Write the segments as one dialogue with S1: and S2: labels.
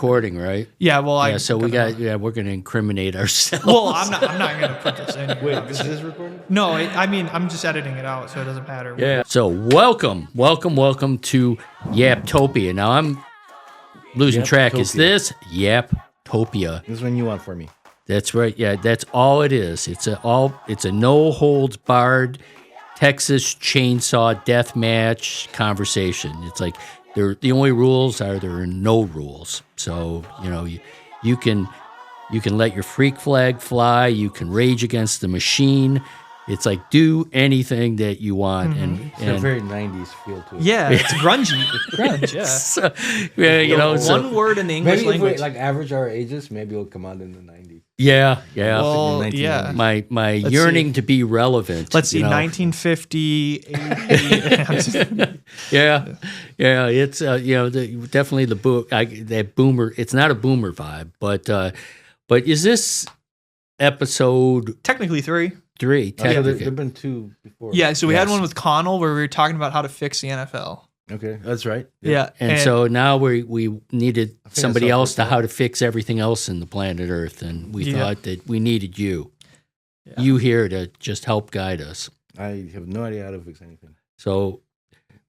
S1: recording, right?
S2: Yeah, well,
S1: Yeah, so we're going to incriminate ourselves.
S2: Well, I'm not going to put this in.
S3: Wait, this is recording?
S2: No, I mean, I'm just editing it out, so it doesn't matter.
S1: Yeah. So welcome to Yaptopia. Now I'm losing track. Is this Yaptopia?
S3: This is one you want for me.
S1: That's right. Yeah, that's all it is. It's a no holds barred Texas chainsaw death match conversation. It's like the only rules are there are no rules. So you can let your freak flag fly. You can rage against the machine. It's like do anything that you want,
S3: It's a very 90s feel to it.
S2: Yeah, it's grungy. Grunge, yeah.
S1: So, yeah,
S2: one word in the English
S3: Maybe
S2: language.
S3: if we like average our ages, maybe it'll come out in the 90s.
S1: Yeah.
S2: Well,
S3: Like the
S2: yeah.
S3: 1990s.
S1: My
S2: Let's
S1: yearning
S2: see.
S1: to be relevant.
S2: Let's see, 1950, 80.
S1: Yeah. It's definitely that boomer. It's not a boomer vibe, but is this episode
S2: Technically 3.
S1: 3?
S3: Yeah,
S1: Technically,
S3: there've been 2 before.
S2: Yeah, so we had
S1: Yes.
S2: one with Connell where we were talking about how to fix the NFL.
S3: Okay, that's right.
S2: Yeah.
S1: and so now we needed
S3: I think
S1: somebody
S3: I saw
S1: else to
S3: that.
S1: how to fix everything else in the planet Earth, and we
S2: Yeah.
S1: thought that we needed you.
S2: Yeah.
S1: You here to just help guide us.
S3: I have no idea how to fix anything.
S1: So,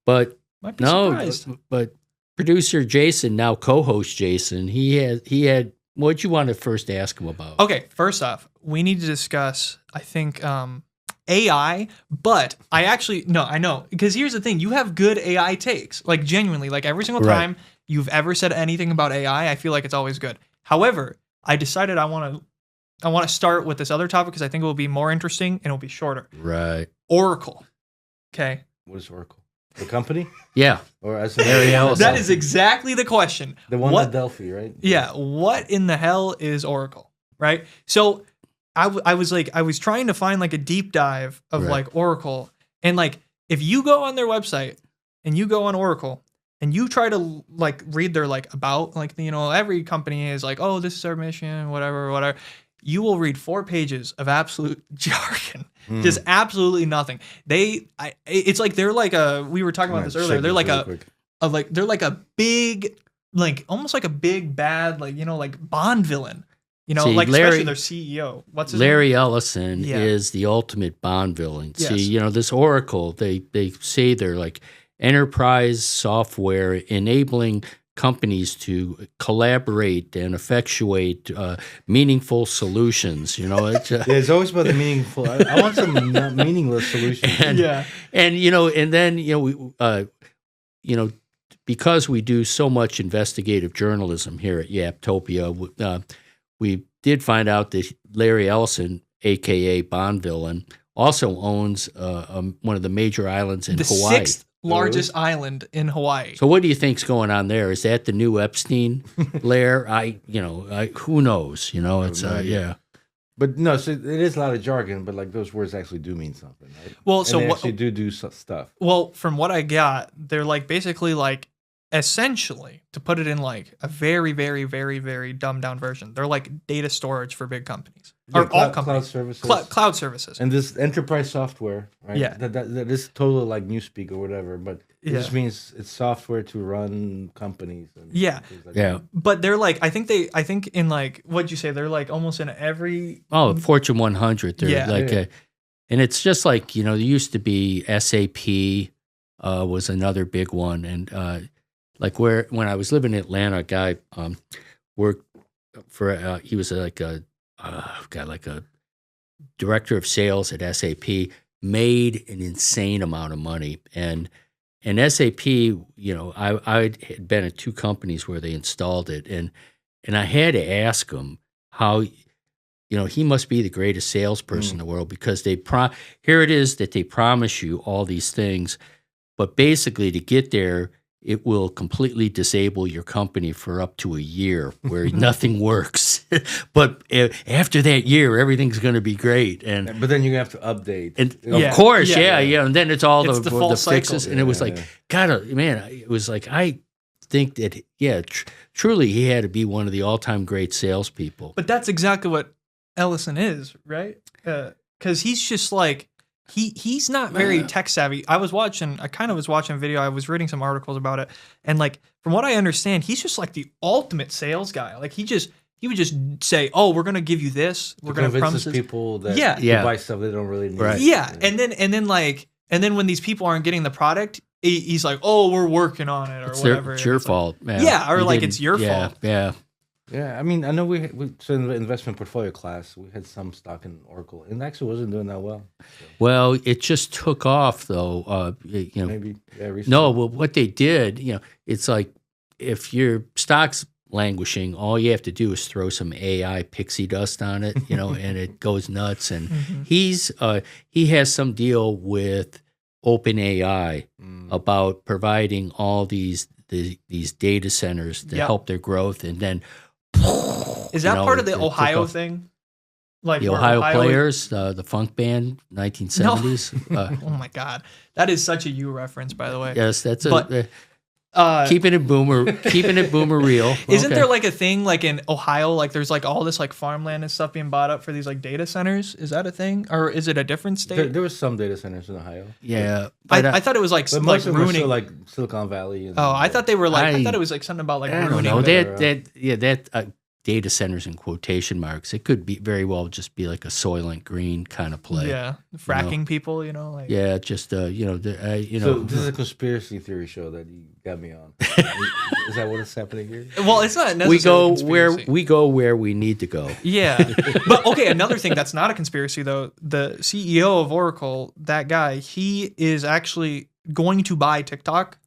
S1: but
S2: Might be
S1: no,
S2: surprised.
S1: but producer Jason, now co-host Jason, he had. What'd you want to first ask him about?
S2: Okay, first off, we need to discuss, I think, AI, but I know, because here's the thing, you have good AI takes, like genuinely, like every single
S1: Right.
S2: time you've ever said anything about AI, I feel like it's always good. However, I decided I want to start with this other topic because I think it will be more interesting and it'll be shorter.
S1: Right.
S2: Oracle. Okay.
S3: What is Oracle? The company?
S1: Yeah.
S3: Or as
S1: Mary Ellison.
S2: That is exactly the question.
S3: the one
S2: What-
S3: at Delphi, right?
S2: Yeah, what in the hell is Oracle, right? So I was trying to find like a deep dive of
S1: Right.
S2: like Oracle, and like if you go on their website and you go on Oracle and you try to like read their like about, like every company is like, oh, this is our mission, whatever, you will read 4 pages of absolute jargon, just absolutely nothing. It's like they're like we were talking about this earlier. They're like they're like a big, like almost like a big bad, like Bond villain.
S1: See,
S2: like
S1: Larry-
S2: especially their CEO. What's his
S1: Larry
S2: name?
S1: Ellison
S2: Yeah.
S1: is the ultimate Bond villain.
S2: Yes.
S1: See, this Oracle, they say they're like enterprise software enabling companies to collaborate and effectuate meaningful solutions. It's
S3: Yeah, it's always about the meaningful. I want some meaningless solutions.
S1: and then because we do so much investigative journalism here at Yaptopia, we did find out that Larry Ellison, aka Bond villain, also owns one of the major islands in
S2: The
S1: Hawaii.
S2: 6th largest island in Hawaii.
S1: So what do you think's going on there? Is that the new Epstein lair? Who knows? It's
S3: no idea.
S1: yeah.
S3: But no, so it is a lot of jargon, but like those words actually do mean something, right?
S2: Well,
S3: And
S2: so
S3: they
S2: what?
S3: actually do stuff.
S2: Well, from what I got, they're like basically like essentially, to put it in like a very, very, very, very dumbed down version, they're like data storage for big companies or all
S3: cloud
S2: companies.
S3: services.
S2: Cloud services.
S3: And this enterprise software, right?
S2: Yeah.
S3: That is totally like newspeak or whatever, but it
S2: Yeah.
S3: just means it's software to run companies. And
S2: Yeah.
S3: things like
S1: Yeah.
S3: that.
S2: But they're like, I think in like, what'd you say? They're like almost in every.
S1: Oh, Fortune 100. They're
S2: Yeah.
S1: like,
S3: Yeah.
S1: and it's just like there used to be SAP was another big one, and like when I was living in Atlanta, a guy worked for he was like a director of sales at SAP, made an insane amount of money, and SAP, I had been at 2 companies where they installed it, and I had to ask him how. He must be the greatest salesperson in the world because here it is that they promise you all these things, but basically to get there, it will completely disable your company for up to a year where nothing works. But after that year, everything's going to be great. And
S3: But then you have to update.
S1: of
S2: Yeah.
S1: course,
S2: Yeah.
S1: yeah. And then it's all
S2: It's
S1: the
S2: the full
S1: fixes.
S2: cycle.
S1: And it was
S3: Yeah,
S1: like,
S3: yeah.
S1: God, man, it was like, I think that, truly he had to be one of the all-time great salespeople.
S2: But that's exactly what Ellison is, right? Because he's just like, he's not very tech savvy. I kind of was watching a video. I was reading some articles about it, and like from what I understand, he's just like the ultimate sales guy. Like he would just say, "Oh, we're gonna give you this. We're gonna promise this."
S3: people that
S2: Yeah.
S3: buy stuff they don't really need.
S1: Right.
S2: Yeah, and then when these people aren't getting the product, he's like, "Oh, we're working on it," or whatever.
S1: It's your
S2: It's like-
S1: fault. Man.
S2: Yeah, or
S1: You
S2: like
S1: didn't-
S2: it's your
S1: yeah,
S2: fault.
S1: Yeah.
S3: Yeah, I mean, I know we so in the investment portfolio class, we had some stock in Oracle, and it actually wasn't doing that well. So
S1: Well, it just took off though. You know,
S3: maybe, yeah, recently.
S1: no. Well, what they did, you know, it's like if your stock's languishing, all you have to do is throw some AI pixie dust on it, you know, and it goes nuts. And he has some deal with OpenAI about providing all these data centers to
S2: Yep.
S1: help their growth, and then
S2: Is that
S1: you know,
S2: part of the
S1: it took
S2: Ohio
S1: off.
S2: thing? Like
S1: The
S2: where
S1: Ohio Players, the funk band, 1970s.
S2: Oh my God, that is such a you reference, by the way.
S1: Yes, that's
S2: But,
S1: keeping it boomer real.
S2: Isn't
S1: Okay.
S2: there like a thing like in Ohio, like there's like all this like farmland and stuff being bought up for these like data centers? Is that a thing, or is it a different state?
S3: There was some data centers in Ohio.
S1: Yeah,
S2: I thought it was like
S3: But
S2: like
S3: most of them were
S2: ruining.
S3: still like Silicon Valley. And,
S2: Oh, I thought they were like. I
S1: I-
S2: thought it was like something about like
S1: I don't
S2: ruining.
S1: know
S3: better,
S1: that data centers in quotation marks. It could be very well just be like a Soylent Green kind of play.
S2: Yeah, fracking people. You know, like
S1: Yeah, just you know, you
S3: So
S1: know.
S3: this is a conspiracy theory show that you got me on. Is that what is happening here?
S2: Well, it's not necessarily.
S1: we go
S2: conspiracy.
S1: where we need to go.
S2: Yeah, but okay. Another thing that's not a conspiracy though. The CEO of Oracle, that guy, he is actually going to buy TikTok,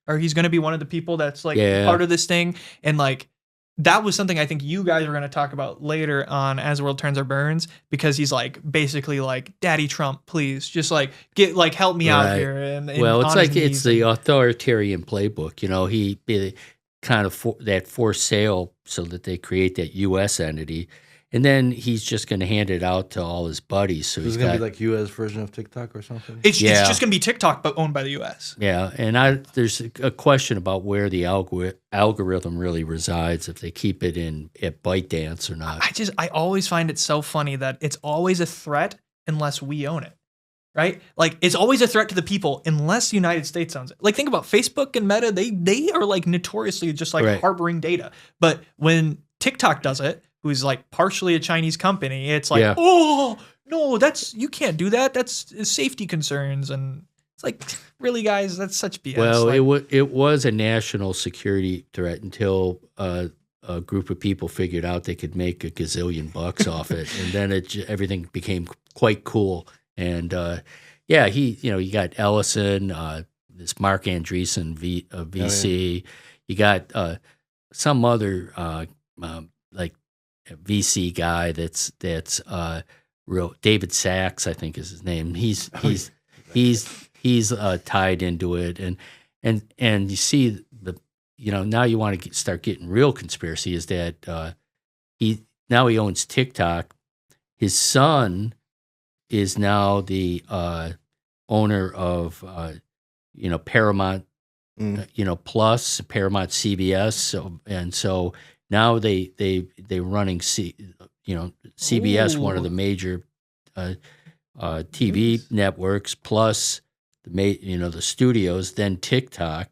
S2: or he's going to be one of the people that's like
S1: Yeah.
S2: part of this thing, and like. That was something I think you guys are going to talk about later on As the World Turns or Burns, because he's like basically like, Daddy Trump, please just like get like help me out
S1: Right.
S2: here. And
S1: Well, it's
S2: on his
S1: like it's
S2: knees
S1: the
S2: and-
S1: authoritarian playbook. You know, he kind of that forced sale so that they create that U.S. entity, and then he's just going to hand it out to all his buddies. So
S3: This
S1: he's
S3: is gonna
S1: got
S3: be like U.S. version of TikTok or something.
S2: It's
S1: Yeah.
S2: just going to be TikTok, but owned by the U.S.
S1: yeah, and there's a question about where the algorithm really resides, if they keep it at ByteDance or not.
S2: I always find it so funny that it's always a threat unless we own it, right? Like it's always a threat to the people unless the United States owns it. Like think about Facebook and Meta; they are like notoriously just like
S1: Right.
S2: harboring data. But when TikTok does it, who's like partially a Chinese company, it's like,
S1: Yeah.
S2: oh no, you can't do that. That's safety concerns, and it's like, really, guys, that's such BS.
S1: Well,
S2: Like,
S1: it was a national security threat until a group of people figured out they could make a gazillion bucks off it, and then everything became quite cool. And yeah, you got Ellison, this Mark Andreessen, VC. You got some other like VC guy that's real. David Sachs, I think is his name. He's tied into it, and you see now you want to start getting real conspiracy is that he owns TikTok. His son is now the owner of Paramount, Plus, Paramount CBS. So now they're running CBS, one of the major TV networks, plus the studios, then TikTok,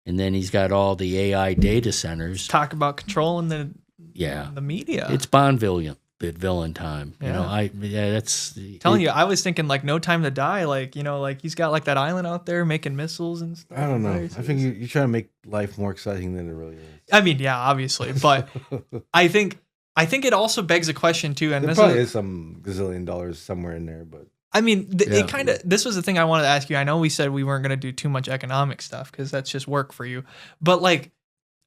S1: and then he's got all the AI data centers.
S2: talk about controlling the media.
S1: It's Bond villain time.
S2: Yeah.
S1: That's
S2: Telling you, I was thinking like No Time to Die, like like he's got like that island out there making missiles and stuff.
S3: I don't know.
S2: Right?
S3: I think you're trying to make life more exciting than it really is.
S2: I mean, yeah, obviously, but I think it also begs a question too, and
S3: There
S2: this
S3: probably
S2: is,
S3: is some gazillion dollars somewhere in there, but
S2: I mean,
S1: Yeah.
S2: it kind of. This was the thing I wanted to ask you. I know we said we weren't going to do too much economic stuff because that's just work for you, but like.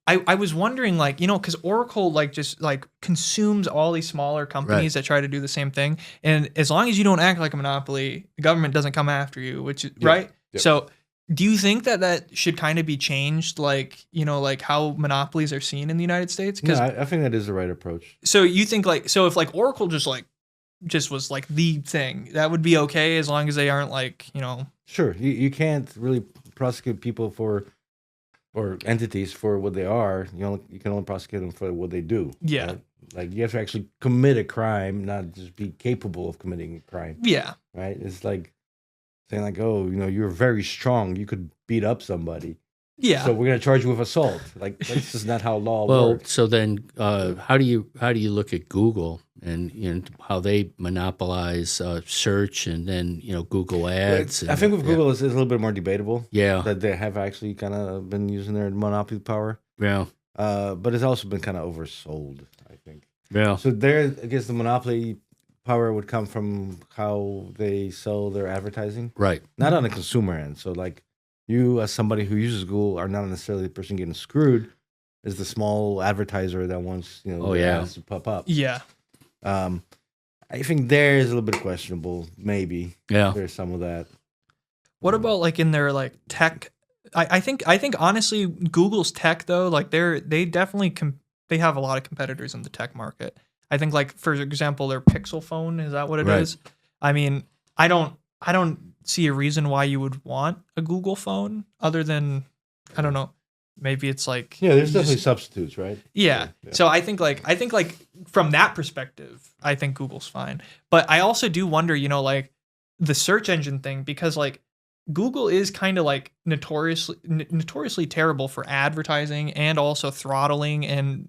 S2: I was wondering, like, because Oracle, like, just, like, consumes all these smaller companies that try to do the same thing. And as long as you don't act like a monopoly, the government doesn't come after you, which is, right?
S3: Yep.
S2: So do you think that should kind of be changed, like, like how monopolies are seen in the United States?
S3: no, I think that is the right approach.
S2: So you think, like, so if, like, Oracle just was, like, the thing, that would be okay as long as they aren't, like,
S3: Sure, you can't really prosecute people or entities for what they are. You can only prosecute them for what they do.
S2: Yeah.
S3: Right? Like you have to actually commit a crime, not just be capable of committing a crime.
S2: yeah.
S3: Right? It's like saying like, "Oh, you're very strong. You could beat up somebody.
S2: Yeah.
S3: So we're gonna charge you with assault." Like that's just not how law
S1: Well,
S3: works.
S1: so then, how do you look at Google and how they monopolize search and then Google Ads?
S3: I think with Google, it's a little bit more debatable.
S1: Yeah,
S3: That they have actually kind of been using their monopoly power.
S1: yeah,
S3: But it's also been kind of oversold, I think.
S1: yeah,
S3: So there, I guess the monopoly power would come from how they sell their advertising,
S1: right.
S3: not on the consumer end. So like you, as somebody who uses Google, are not necessarily the person getting screwed. Is the small advertiser that wants their ads to pop up.
S2: Yeah.
S3: I think there is a little bit questionable. Maybe
S1: Yeah,
S3: there's some of that.
S2: What about like in their like tech? I think honestly, Google's tech though, like they definitely they have a lot of competitors in the tech market. I think like for example, their Pixel phone, is that what it is?
S1: Right.
S2: I mean, I don't see a reason why you would want a Google phone other than I don't know. Maybe it's like
S3: Yeah, there's
S2: you
S3: definitely
S2: just-
S3: substitutes, right?
S2: yeah.
S3: Yeah.
S2: So I think like from that perspective, I think Google's fine. But I also do wonder, like the search engine thing, because like Google is kind of like notoriously terrible for advertising and also throttling and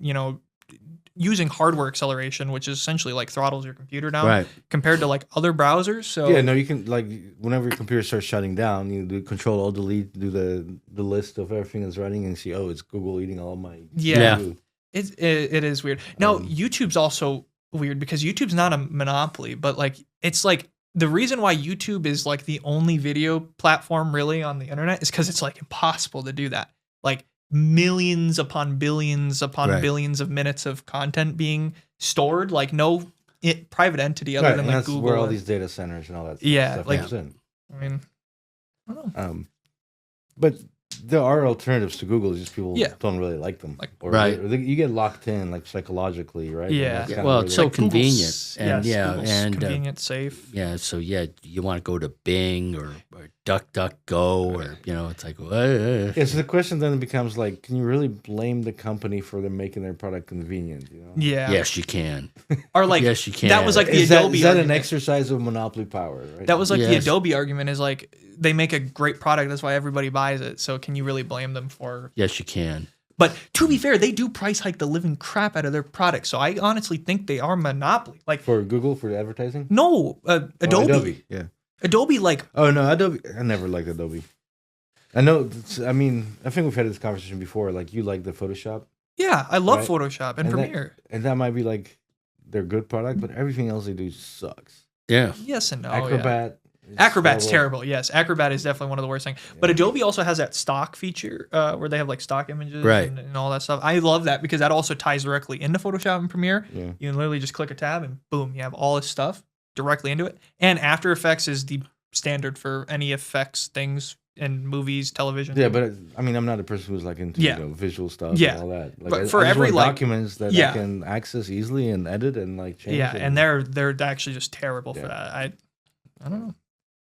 S2: using hardware acceleration, which is essentially like throttles your computer down
S1: right.
S2: compared to like other browsers. So
S3: Yeah, no, you can like whenever your computer starts shutting down, you do Control Alt Delete, do the list of everything that's running, and see, oh, it's Google eating all my.
S2: Yeah.
S3: food.
S2: It is weird. Now YouTube's also weird because YouTube's not a monopoly, but like it's like the reason why YouTube is like the only video platform really on the internet is because it's like impossible to do that. Like millions upon billions upon
S1: Right.
S2: billions of minutes of content being stored, like no private entity other
S3: Right,
S2: than
S3: and
S2: like
S3: that's
S2: Google.
S3: where all
S2: and-
S3: these data centers and all that
S2: Yeah,
S3: stuff
S2: like-
S3: comes in.
S2: I mean, I don't know.
S3: But there are alternatives to Google. Just people
S2: Yeah.
S3: don't really like them.
S2: Like-
S1: Right.
S3: You get locked in like psychologically, right? And
S2: Yeah.
S3: that's
S1: Yeah,
S3: kinda
S1: well,
S3: where
S1: it's
S3: they-
S1: so convenient, and
S2: Google's
S1: and
S2: convenient, safe.
S1: yeah, so you want to go to Bing or DuckDuckGo or it's like
S3: Yeah, so the question then becomes like, can you really blame the company for them making their product convenient?
S2: Yeah.
S1: yes, you can.
S2: Or like
S1: Yes, you can.
S2: that was like the
S3: Is that
S2: Adobe.
S3: an
S2: argument.
S3: exercise of monopoly power? Right?
S2: That was like the
S1: Yes.
S2: Adobe argument is like they make a great product, that's why everybody buys it. So can you really blame them for?
S1: Yes, you can.
S2: But to be fair, they do price hike the living crap out of their products. So I honestly think they are monopoly. Like
S3: for Google for advertising.
S2: no,
S3: Oh,
S2: Adobe.
S3: yeah.
S2: Adobe like
S3: Oh no, Adobe. I never liked Adobe. I know. I mean, I think we've had this conversation before. Like, you like the Photoshop,
S2: yeah, I love
S3: Right.
S2: Photoshop and
S3: And that-
S2: Premiere.
S3: and that might be like their good product, but everything else they do sucks.
S1: Yeah,
S2: Yes and no.
S3: Acrobat. is
S2: Acrobat's
S3: horrible.
S2: terrible. Yes, Acrobat is definitely one of the worst things. But Adobe also has that stock feature where they have like stock images
S1: Right.
S2: and all that stuff. I love that because that also ties directly into Photoshop and Premiere.
S3: Yeah.
S2: You can literally just click a tab and boom, you have all this stuff directly into it. And After Effects is the standard for any effects things in movies, television.
S3: Yeah, but I mean, I'm not a person who's like into
S2: Yeah.
S3: visual stuff
S2: Yeah.
S3: and all that. Like,
S2: But
S3: I
S2: for
S3: just
S2: every,
S3: want
S2: like-
S3: documents that
S2: Yeah.
S3: I can access easily and edit and like change.
S2: Yeah, and they're actually just terrible for
S3: Yeah.
S2: that. I don't know.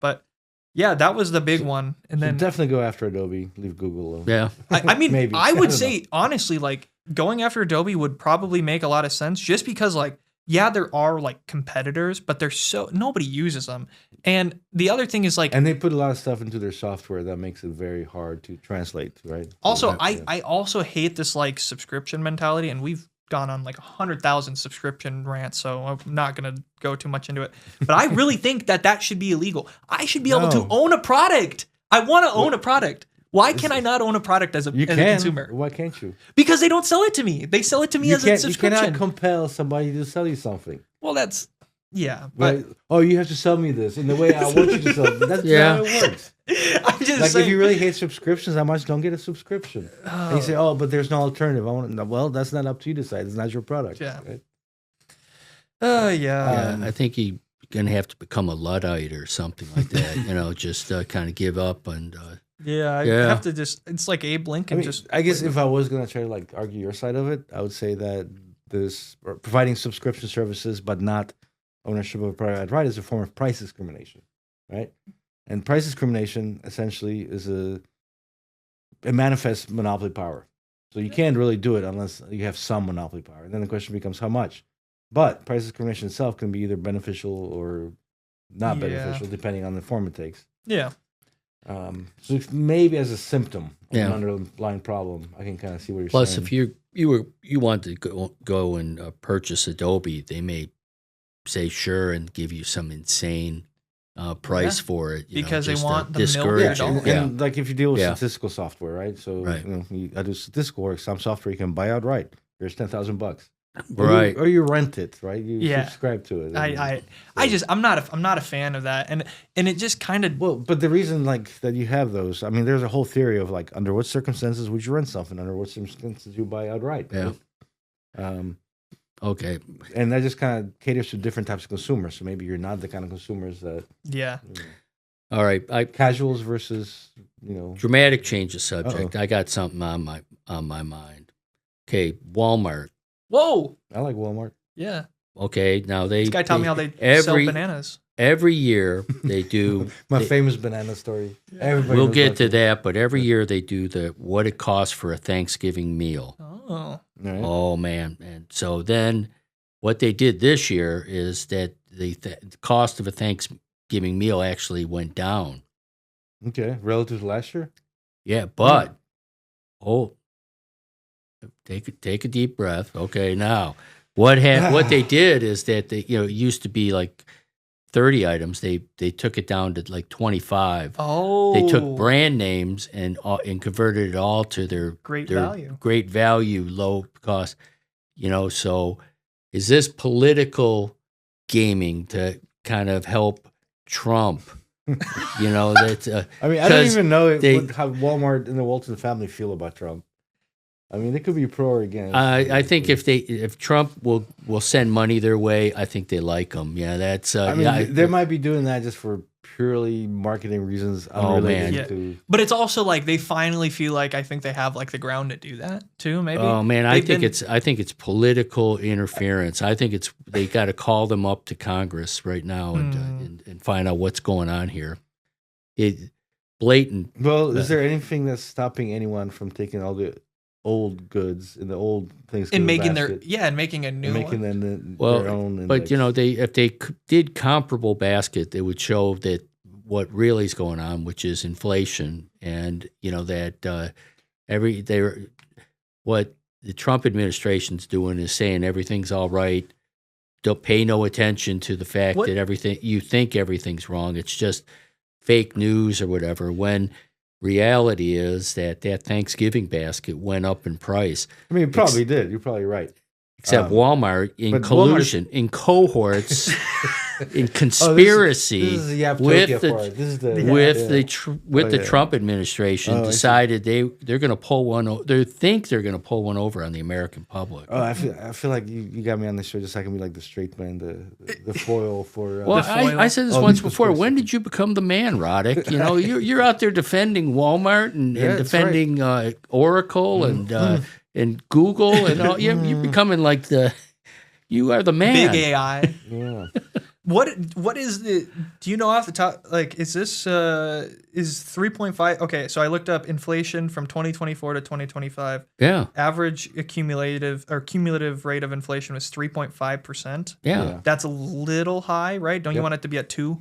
S2: But yeah, that was the big one. And
S3: So
S2: then
S3: definitely go after Adobe. Leave Google alone.
S1: yeah.
S2: I mean,
S3: Maybe.
S2: I
S3: I
S2: would
S3: don't
S2: say honestly, like going after Adobe would probably make a lot of sense just because like, yeah, there are like competitors, but they're so nobody uses them. And the other thing is like
S3: And they put a lot of stuff into their software that makes it very hard to translate, right?
S2: also
S3: Yeah.
S2: I also hate this like subscription mentality, and we've gone on like 100,000 subscription rants, so I'm not gonna go too much into it. But I really think that should be illegal. I should be able to
S3: No.
S2: own a product. I want to own a product. Why can I not own a product as a
S3: You
S2: as
S3: can.
S2: a consumer?
S3: Why can't you?
S2: Because they don't sell it to me. They sell it to me as a
S3: You
S2: subscription.
S3: cannot compel somebody to sell you something.
S2: Well, that's yeah, but
S3: Right? Oh, you have to sell me this in the way I want you to sell it. That's
S1: Yeah.
S3: not how it works.
S2: I'm just
S3: Like,
S2: saying.
S3: if you really hate subscriptions, how much don't get a subscription? And you say, oh, but there's no alternative. I want to. Well, that's not up to you to decide. It's not your product.
S2: Yeah.
S3: Right?
S2: Yeah.
S1: Yeah, I think you're gonna have to become a Luddite or something like that. Just kind of give up and
S2: Yeah, I
S1: Yeah.
S2: have to just. It's like Abe Lincoln.
S3: I mean,
S2: just
S3: I guess if I was gonna try to like argue your side of it, I would say that this or providing subscription services but not ownership of a product outright is a form of price discrimination, right? And price discrimination essentially is it manifests monopoly power. So you can't really do it unless you have some monopoly power. And then the question becomes how much. But price discrimination itself can be either beneficial or not
S2: Yeah.
S3: beneficial depending on the form it takes.
S2: Yeah.
S3: So maybe as a symptom of
S1: Yeah.
S3: an underlying problem, I can kind of see what you're
S1: Plus,
S3: saying.
S1: if you want to go and purchase Adobe, they may say sure and give you some insane price for it,
S2: Because they
S1: just to
S2: want the
S1: discourage
S2: million
S1: you.
S2: dollars.
S3: and like if you deal with
S1: Yeah.
S3: statistical software, right? So
S1: Right.
S3: I do statistical work. Some software you can buy outright. Here's $10,000.
S1: Right.
S3: Or you rent it, right? You
S2: Yeah.
S3: subscribe to it.
S2: I'm not a fan of that, and it just kind of
S3: Well, but the reason like that you have those, I mean, there's a whole theory of like under what circumstances would you rent something, under what circumstances you buy outright.
S1: Yeah.
S3: Right?
S1: Okay.
S3: And that just kind of caters to different types of consumers. So maybe you're not the kind of consumers that
S2: yeah.
S1: All right.
S3: casuals versus
S1: Dramatic change of subject. I got something on my mind. Okay, Walmart.
S2: Whoa.
S3: I like Walmart.
S2: Yeah.
S1: Okay, now
S2: This guy taught me how they sell bananas.
S1: Every year they do.
S3: My famous banana story. Everybody
S1: We'll
S3: knows
S1: get
S3: about
S1: to
S3: it.
S1: that, but every year they do what it costs for a Thanksgiving meal.
S2: Oh.
S3: All right.
S1: Oh man! And so then, what they did this year is that the cost of a Thanksgiving meal actually went down.
S3: Okay, relative to last year.
S1: Yeah, but take a deep breath. Okay, now what they did is that it used to be like 30 items. They took it down to like 25.
S2: Oh.
S1: They took brand names and converted it all to their
S2: Great
S1: their
S2: value.
S1: great value, low cost. So is this political gaming to kind of help Trump? That's
S3: I mean, I don't
S1: 'cause
S3: even know
S1: they-
S3: how Walmart and the Walton family feel about Trump. I mean, they could be pro or against.
S1: I think if Trump will send money their way, I think they like him. Yeah, that's.
S3: I mean, they might be doing that just for purely marketing reasons unrelated
S2: man.
S3: to.
S2: But it's also like they finally feel like I think they have like the ground to do that too. Maybe.
S1: Oh man, I
S2: They've
S1: think it's political interference. I think they got to call them up to Congress right now and find out what's going on here. It blatant.
S3: Well, is there anything that's stopping anyone from taking all the old goods and the old things
S2: and making
S3: basket
S2: and making a new
S3: and making
S2: one.
S3: them
S1: Well,
S3: their own? And
S1: but if they did comparable basket, they would show that what really is going on, which is inflation, and that what the Trump administration's doing is saying everything's all right. Don't pay no attention to the fact that everything's wrong. It's just fake news or whatever. When reality is that Thanksgiving basket went up in price.
S3: I mean, it probably did. You're probably right.
S1: Except Walmart in
S3: but
S1: collusion, in cohorts, in conspiracy
S3: This is the Yaptopia
S1: with the
S3: part. This is the
S1: with the
S3: yeah.
S1: Trump administration
S3: Oh, I see.
S1: decided they're going to pull one. They think they're going to pull one over on the American public.
S3: Oh, I feel like you got me on the show just so I can be like the straight man, the foil for.
S1: Well,
S2: foil.
S1: I said this
S3: Oh,
S1: once
S3: this was
S1: before.
S3: supposed
S1: When
S3: to-
S1: did you become the man, Radek? You're out there defending Walmart and
S3: Yeah, that's right.
S1: defending Oracle and Google and all. You're becoming like you are the man.
S2: Big AI.
S3: yeah.
S2: What is the? Do you know off the top? Like, is this is 3.5? Okay, so I looked up inflation from 2024 to 2025.
S1: Yeah,
S2: Average cumulative rate of inflation was 3.5%.
S1: yeah.
S2: That's a little high, right? Don't you
S3: Yep.
S2: want it to be at 2?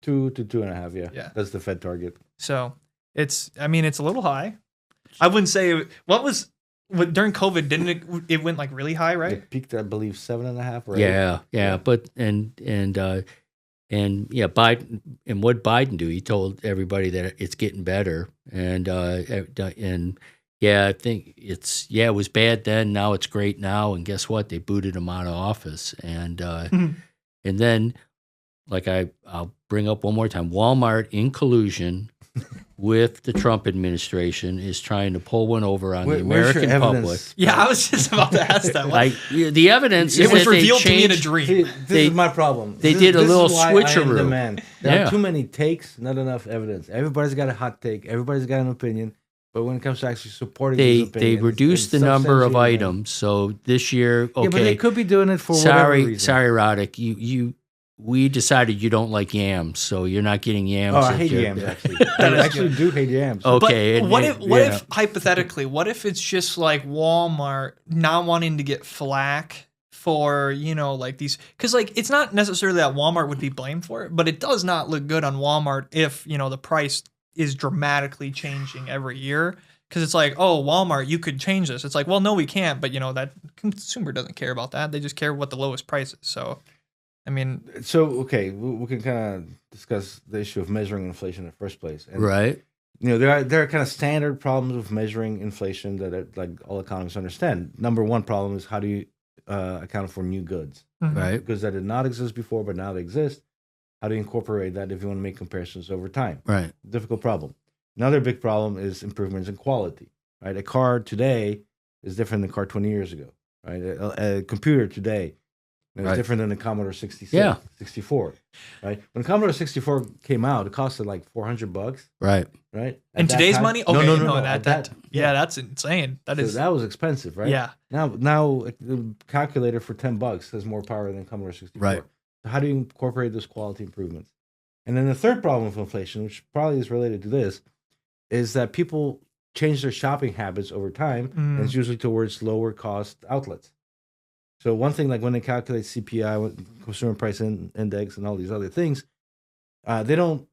S3: 2 to 2.5. Yeah.
S2: Yeah.
S3: That's the Fed target.
S2: So it's a little high. I wouldn't say during COVID, didn't it went like really high, right?
S3: It peaked, I believe, 7.5. Right?
S1: Yeah. But and Biden, and what Biden do? He told everybody that it's getting better, and I think it was bad then. Now it's great now, and guess what? They booted him out of office, and then I'll bring up one more time. Walmart in collusion with the Trump administration is trying to pull one over on the
S3: Where's your
S1: American public.
S3: evidence?
S2: Yeah, I was just about to ask that.
S1: The evidence
S2: It
S1: is
S2: was
S1: that they
S2: revealed to me in a
S1: changed-
S2: dream.
S3: See, this is my problem.
S1: they
S3: This
S1: did a
S3: is
S1: little
S3: why I am the
S1: switcheroo.
S3: man. There
S1: Yeah.
S3: are too many takes, not enough evidence. Everybody's got a hot take. Everybody's got an opinion. But when it comes to actually supporting these
S1: They
S3: opinions,
S1: reduced the
S3: it's
S1: number of
S3: substantiating them.
S1: items. So this year,
S3: Yeah, but they
S1: okay,
S3: could be doing it for whatever reason.
S1: sorry, Radek, we decided you don't like yams, so you're not getting yams.
S3: Oh, I
S1: this
S3: hate
S1: year.
S3: yams, actually. I actually do hate yams.
S1: Okay,
S2: But what
S1: yeah.
S2: if hypothetically, what if it's just like Walmart not wanting to get flack for, like these, because like it's not necessarily that Walmart would be blamed for it, but it does not look good on Walmart if, the price is dramatically changing every year. Because it's like, oh, Walmart, you could change this. It's like, well, no, we can't. But, that consumer doesn't care about that. They just care what the lowest price is. So, I mean.
S3: So, okay, we can kind of discuss the issue of measuring inflation in the first place. And,
S1: Right.
S3: There are kind of standard problems with measuring inflation that like all economists understand. Number one problem is how do you account for new goods?
S1: Right.
S3: Goods that did not exist before, but now they exist. How do you incorporate that if you want to make comparisons over time?
S1: Right.
S3: Difficult problem. Another big problem is improvements in quality, right? A car today is different than a car 20 years ago, right? A computer today is different than the Commodore 66, 64, right? When Commodore 64 came out, it costed like $400,
S1: Right.
S3: right?
S2: In today's
S3: time,
S2: money? Okay,
S3: no.
S2: Yeah, that's insane.
S3: That was expensive, right?
S2: Yeah.
S3: Now the calculator for $10 has more power than Commodore 64.
S1: Right.
S3: So how do you incorporate those quality improvements? And then the third problem with inflation, which probably is related to this, is that people change their shopping habits over time, and it's usually towards lower cost outlets. So one thing, like when they calculate CPI, Consumer Price Index, and all these other things, they don't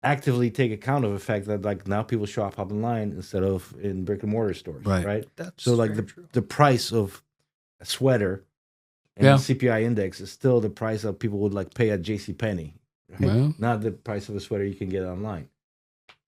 S3: actively take account of the fact that like now people shop online instead of in brick and mortar stores, right?
S2: That's
S3: so like the price of a sweater and the CPI index is still the price that people would like pay at JCPenney, right?
S1: Well.
S3: Not the price of a sweater you can get online.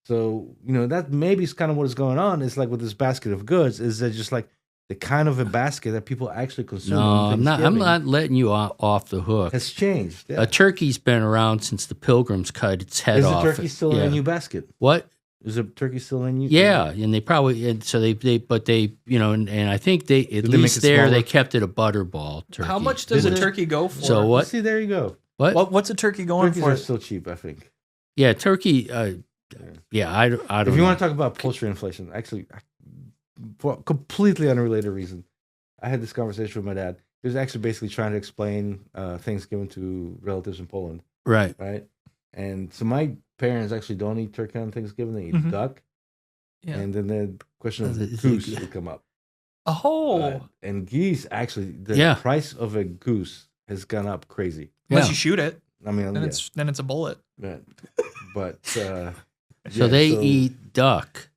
S3: So, that maybe is kind of what is going on. It's like with this basket of goods, is that just like the kind of a basket that people actually consume.
S1: No, I'm not letting you off the hook.
S3: Has changed. Yeah.
S1: A turkey's been around since the Pilgrims cut its head off.
S3: Is the turkey still in a new basket?
S1: What?
S3: Is the turkey still in you?
S1: Yeah, and they probably, and so they and I think they at least there they kept it a butterball turkey.
S2: How much does a turkey go for?
S1: So what?
S3: See, there you go.
S2: What's a turkey going
S3: Turkeys
S2: for?
S3: are still cheap, I think.
S1: Yeah, turkey. I don't.
S3: If you want to talk about poultry inflation, actually, for a completely unrelated reason, I had this conversation with my dad. He was actually basically trying to explain things given to relatives in Poland.
S1: Right.
S3: Right. And so my parents actually don't eat turkey on Thanksgiving. They eat duck. Yeah. And then the question of goose would come up.
S2: Oh.
S3: And geese, actually, the price of a goose has gone up crazy.
S2: Unless you shoot it.
S3: I mean,
S2: then it's a bullet.
S3: Yeah. But
S1: so they eat duck.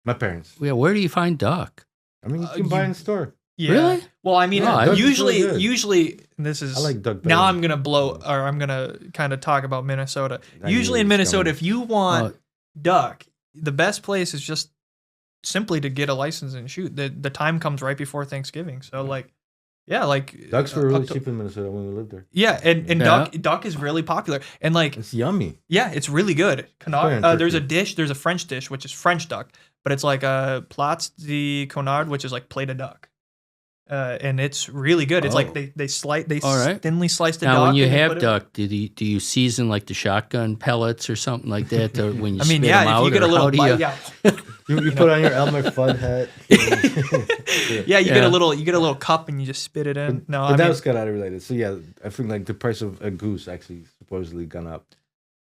S3: My parents.
S1: Yeah. Where do you find duck?
S3: I mean, you can buy in the store.
S2: Yeah.
S1: Really?
S2: Well, I mean, usually this is.
S3: I like duck.
S2: Now I'm gonna I'm gonna kind of talk about Minnesota. Usually in Minnesota, if you want duck, the best place is just simply to get a license and shoot. The time comes right before Thanksgiving, so like. Yeah, like
S3: ducks were really cheap in Minnesota when we lived there.
S2: Yeah, and duck is really popular, and like
S3: it's yummy.
S2: Yeah, it's really good. There's a French dish which is French duck, but it's like a plats de canard, which is like plate of duck, and it's really good. It's like they thinly sliced the duck.
S1: Now, when you have duck, do you season like the shotgun pellets or something like that? When you spit them out,
S2: if you get a little bite,
S3: You put on your Elmer Fudd hat.
S2: You get a little cup and you just spit it in.
S3: But that was kind of unrelated. So yeah, I think like the price of a goose actually supposedly gone up.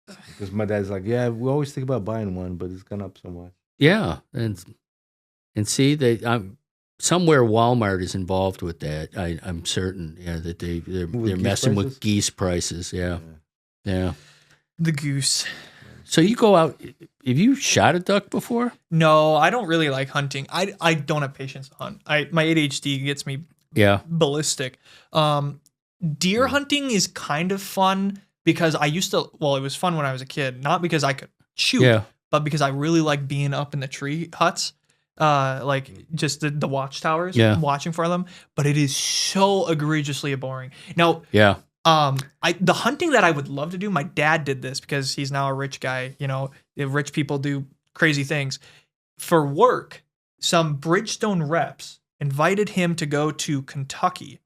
S3: Because my dad's like, yeah, we always think about buying one, but it's gone up so much.
S1: Yeah, and see somewhere Walmart is involved with that. I'm certain. Yeah, that they're messing with geese prices. Yeah.
S2: The goose.
S1: So you go out. Have you shot a duck before?
S2: No, I don't really like hunting. I don't have patience to hunt. My ADHD gets me ballistic. Deer hunting is kind of fun because I used to. Well, it was fun when I was a kid, not because I could shoot, but because I really like being up in the tree huts, like just the watchtowers, watching for them. But it is so egregiously boring. Now, the hunting that I would love to do, my dad did this because he's now a rich guy. Rich people do crazy things. For work, some Bridgestone reps invited him to go to Kentucky,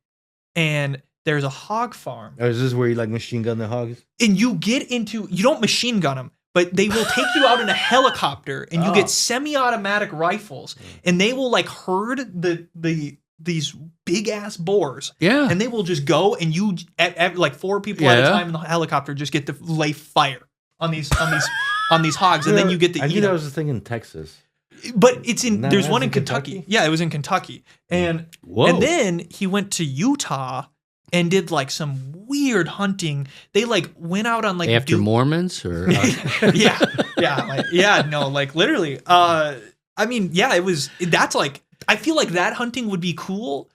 S2: and there's a hog farm.
S3: Oh, is this where you like machine gun the hogs?
S2: And you don't machine gun them, but they will take you out in a helicopter, and you get semi-automatic rifles, and they will like herd these big ass boars. Yeah. And they will just go, and you like 4 people at a time in the helicopter just get to lay fire on these hogs, and then you get to eat.
S3: I knew that was a thing in Texas.
S2: But there's one in Kentucky. Yeah, it was in Kentucky. And then he went to Utah and did like some weird hunting. They like went out on like
S1: After Mormons or
S2: no, like literally. I mean, yeah, that's like, I feel like that hunting would be cool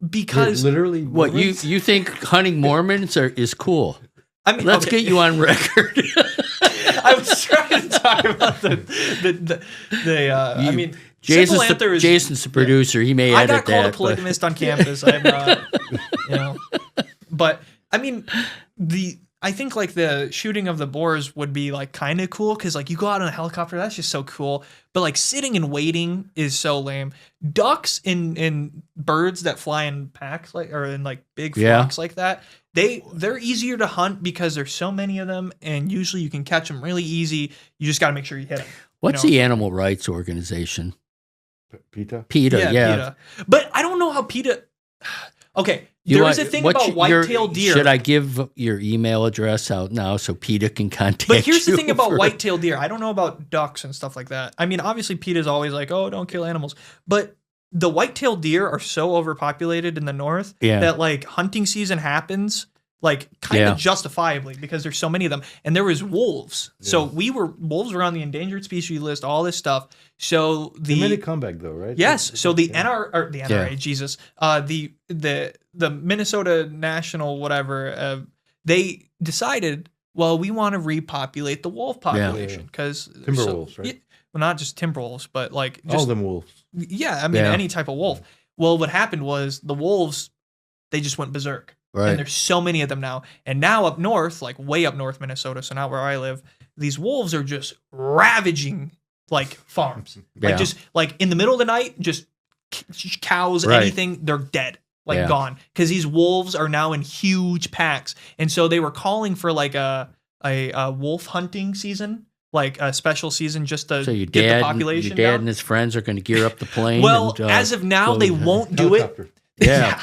S2: because
S3: literally
S1: what
S3: Mormons?
S1: you think hunting Mormons is cool?
S2: I mean,
S1: Let's get you on record.
S2: I was trying to talk about I mean,
S1: Jason's the producer. He may
S2: I
S1: edit
S2: got called
S1: that,
S2: a polygamist on campus. I'm but I mean, I think like the shooting of the boars would be like kind of cool because like you go out on a helicopter, that's just so cool. But like sitting and waiting is so lame. Ducks and birds that fly in packs or in like big flocks like that, they're easier to hunt because there's so many of them, and usually you can catch them really easy. You just got to make sure you hit them.
S1: What's the animal rights organization?
S3: PETA?
S1: PETA, yeah.
S2: PETA. But I don't know how PETA. Okay, there is a thing about white-tailed deer.
S1: Should I give your email address out now so PETA can contact you?
S2: But here's the thing about white-tailed deer. I don't know about ducks and stuff like that. I mean, obviously PETA is always like, oh, don't kill animals. But the white-tailed deer are so overpopulated in the north that like hunting season happens like kind of justifiably because there's so many of them. And there was wolves. Yeah. So wolves were on the endangered species list, all this stuff. So they
S3: made a comeback though, right?
S2: Yes. So the NRA, Jesus, the Minnesota National whatever, they decided, well, we want to repopulate the wolf population because
S3: timber wolves, right?
S2: Well, not just timber wolves, but like just,
S3: all them wolves.
S2: Yeah, I mean any type of wolf. Well, what happened was the wolves, they just went berserk. Right. And there's so many of them now. And now up north, like way up north Minnesota, so not where I live, these wolves are just ravaging like farms. Like just like in the middle of the night, just cows, anything, they're dead. Like gone. Because these wolves are now in huge packs. And so they were calling for like a wolf hunting season. Like a special season just to get the population
S1: your dad
S2: down.
S1: And his friends are going to gear up the plane.
S2: Well, as of now, they won't do it.
S1: Yeah.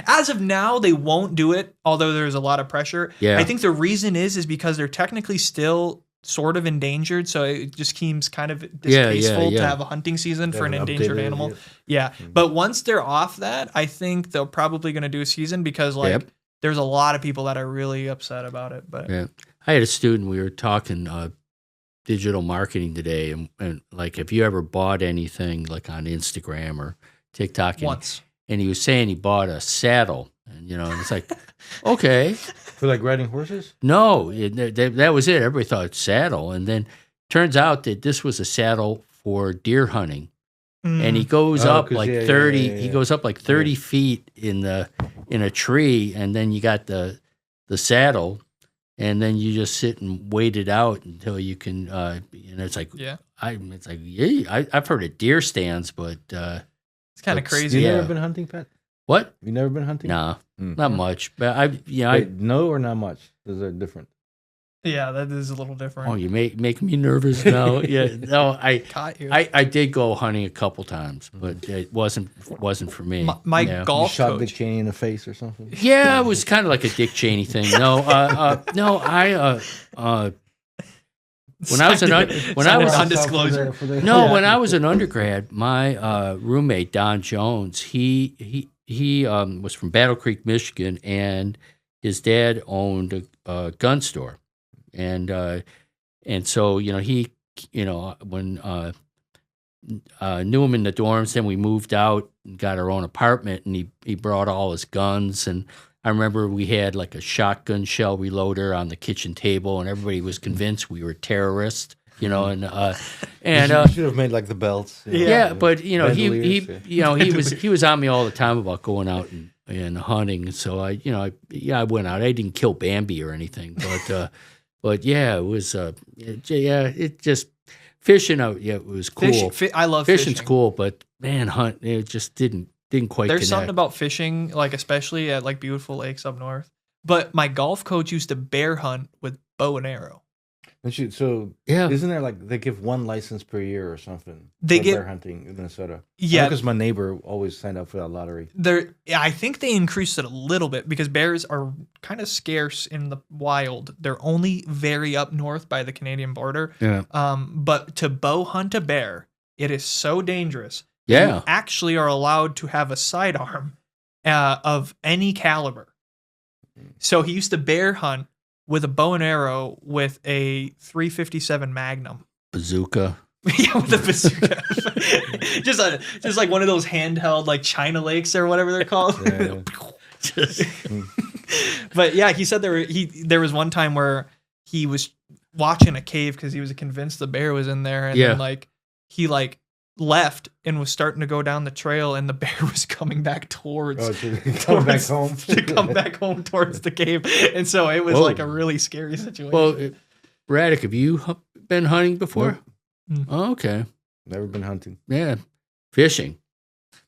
S2: As of now, they won't do it, although there's a lot of pressure.
S1: Yeah.
S2: I think the reason is because they're technically still sort of endangered, so it just seems kind of distasteful to have a hunting season for an endangered animal. Yeah. But once they're off that, I think they're probably going to do a season because there's a lot of people that are really upset about it. But
S1: I had a student, we were talking digital marketing today, and like, have you ever bought anything like on Instagram or TikTok?
S2: Once.
S1: And he was saying he bought a saddle, and it's like, okay,
S3: for like riding horses.
S1: No, that was it. Everybody thought saddle, and then turns out that this was a saddle for deer hunting, and he goes up like 30. He goes up like 30 feet in a tree, and then you got the saddle, and then you just sit and wait it out until you can. It's like I've heard of deer stands, but.
S2: It's kind of crazy.
S3: You never been hunting, Pat?
S1: What?
S3: You never been hunting?
S1: No, not much. But
S3: no or not much? Those are different.
S2: Yeah, that is a little different.
S1: Oh, you make me nervous now. I did go hunting a couple times, but it wasn't for me.
S2: My golf
S3: you shot
S2: coach.
S3: Dick Cheney in the face or something.
S1: Yeah, it was kind of like a Dick Cheney thing. No, When I was an undergrad, my roommate Don Jones, he was from Battle Creek, Michigan, and his dad owned a gun store, and so he when knew him in the dorms, then we moved out and got our own apartment, and he brought all his guns, and I remember we had like a shotgun shell reloader on the kitchen table, and everybody was convinced we were terrorists. And
S3: you should have made like the belts.
S1: But he was on me all the time about going out and hunting. So I went out. I didn't kill Bambi or anything, but it was it just fishing out. Yeah, it was cool.
S2: I love
S1: fishing's
S2: fishing.
S1: cool, but man, hunt it just didn't quite.
S2: There's
S1: connect.
S2: something about fishing, like especially at like beautiful lakes up north. But my golf coach used to bear hunt with bow and arrow.
S3: So isn't there like they give one license per year or something?
S2: They get
S3: bear hunting in Minnesota.
S2: Yeah,
S3: because my neighbor always signed up for that lottery.
S2: I think they increased it a little bit because bears are kind of scarce in the wild. They're only very up north by the Canadian border.
S1: Yeah.
S2: But to bow hunt a bear, it is so dangerous.
S1: Yeah.
S2: You actually are allowed to have a sidearm of any caliber. So he used to bear hunt with a bow and arrow with a 357 Magnum.
S1: Bazooka.
S2: Yeah, with a bazooka. just like one of those handheld like China Lakes or whatever they're called.
S3: Yeah.
S2: But yeah, he said there was one time where he was watching a cave because he was convinced the bear was in there, and then like he like left and was starting to go down the trail, and the bear was coming back towards
S3: come back home
S2: to come back home towards the cave, and so it was like a really scary situation.
S1: Well, Radek, have you been hunting before?
S3: Nope.
S1: Oh, okay.
S3: Never been hunting.
S1: Yeah, fishing.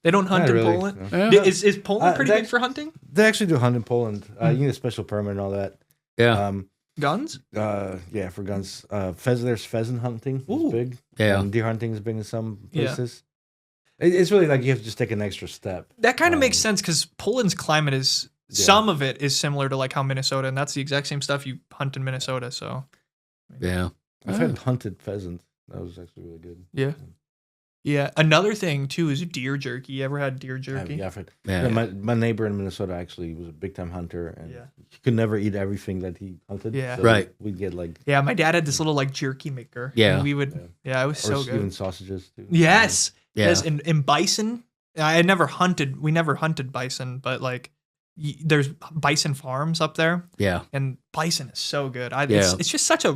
S2: They don't hunt
S3: Not
S2: in
S3: really,
S2: Poland.
S3: no.
S1: Yeah.
S2: Is Poland pretty big for hunting?
S3: They actually do hunt in Poland. You need a special permit and all that.
S1: Yeah.
S2: Guns?
S3: Yeah, for guns. There's pheasant hunting.
S2: Ooh.
S3: Is big.
S1: Yeah.
S3: Deer hunting is big in some places. It's really like you have to just take an extra step.
S2: That kind of makes sense because Poland's climate is some of it is similar to like how Minnesota, and that's the exact same stuff you hunt in Minnesota. So
S1: Yeah.
S3: I've had hunted pheasant. That was actually really good.
S2: Yeah. Yeah. Another thing too is deer jerky. You ever had deer jerky?
S3: Yeah, I've had.
S1: Yeah.
S3: My neighbor in Minnesota actually was a big time hunter, and he could never eat everything that he hunted.
S2: Yeah.
S3: So
S1: Right.
S3: We'd get like
S2: Yeah, my dad had this little like jerky maker.
S1: Yeah.
S2: And we would. Yeah, it was so
S3: even
S2: good.
S3: sausages too.
S2: Yes.
S1: Yeah.
S2: Yes. And bison. I had never hunted. We never hunted bison, but like there's bison farms up there,
S1: Yeah.
S2: and bison is so good.
S1: Yeah.
S2: It's just such a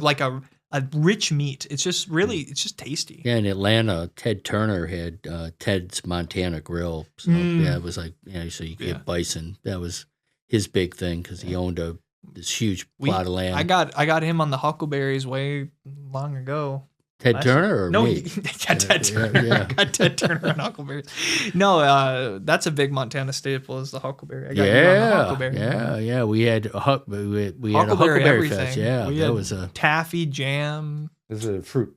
S2: rich meat. It's just really, it's just tasty.
S1: Yeah, in Atlanta, Ted Turner had Ted's Montana Grill. So yeah, it was like so you could get bison. That was his big thing because he owned this huge plot of land.
S2: I got him on the huckleberries way long ago.
S1: Ted Turner or
S2: no,
S1: me?
S2: Ted Turner.
S1: Yeah.
S2: I got Ted Turner on huckleberries. No, that's a big Montana staple is the huckleberry. I got you on the huckleberry.
S1: Yeah. We had a huckleberry
S2: Everything.
S1: fest. Yeah,
S2: We
S1: that
S2: had
S1: was a
S2: taffy jam.
S3: It's a fruit.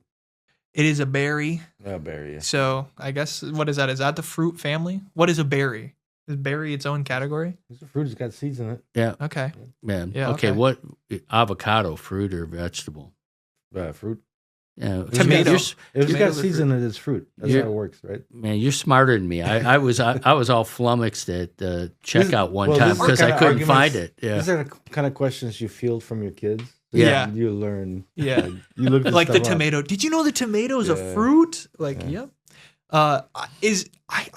S2: It is a berry.
S3: Yeah, berry. Yeah.
S2: So I guess what is that? Is that the fruit family? What is a berry? Is berry its own category?
S3: It's a fruit. It's got seeds in it.
S1: yeah.
S2: Okay.
S1: Man.
S2: Yeah,
S1: okay,
S2: okay.
S1: what avocado, fruit or vegetable?
S3: Fruit.
S1: Yeah,
S2: Tomato.
S3: If it's
S2: Tomatoes
S3: got
S2: are
S3: seeds in it, it's fruit. That's how it works, right?
S1: Man, you're smarter than me. I was all flummoxed at checkout one time
S3: these are
S1: because I
S3: kinda
S1: couldn't find
S3: arguments-
S1: it. Yeah,
S3: These are the kind of questions you field from your kids.
S2: Yeah.
S3: You learn.
S2: Yeah.
S3: You look this
S2: Like the
S3: stuff up.
S2: tomato. Did you know the tomato is a
S3: Yeah.
S2: fruit? Like,
S3: Yeah.
S2: yep.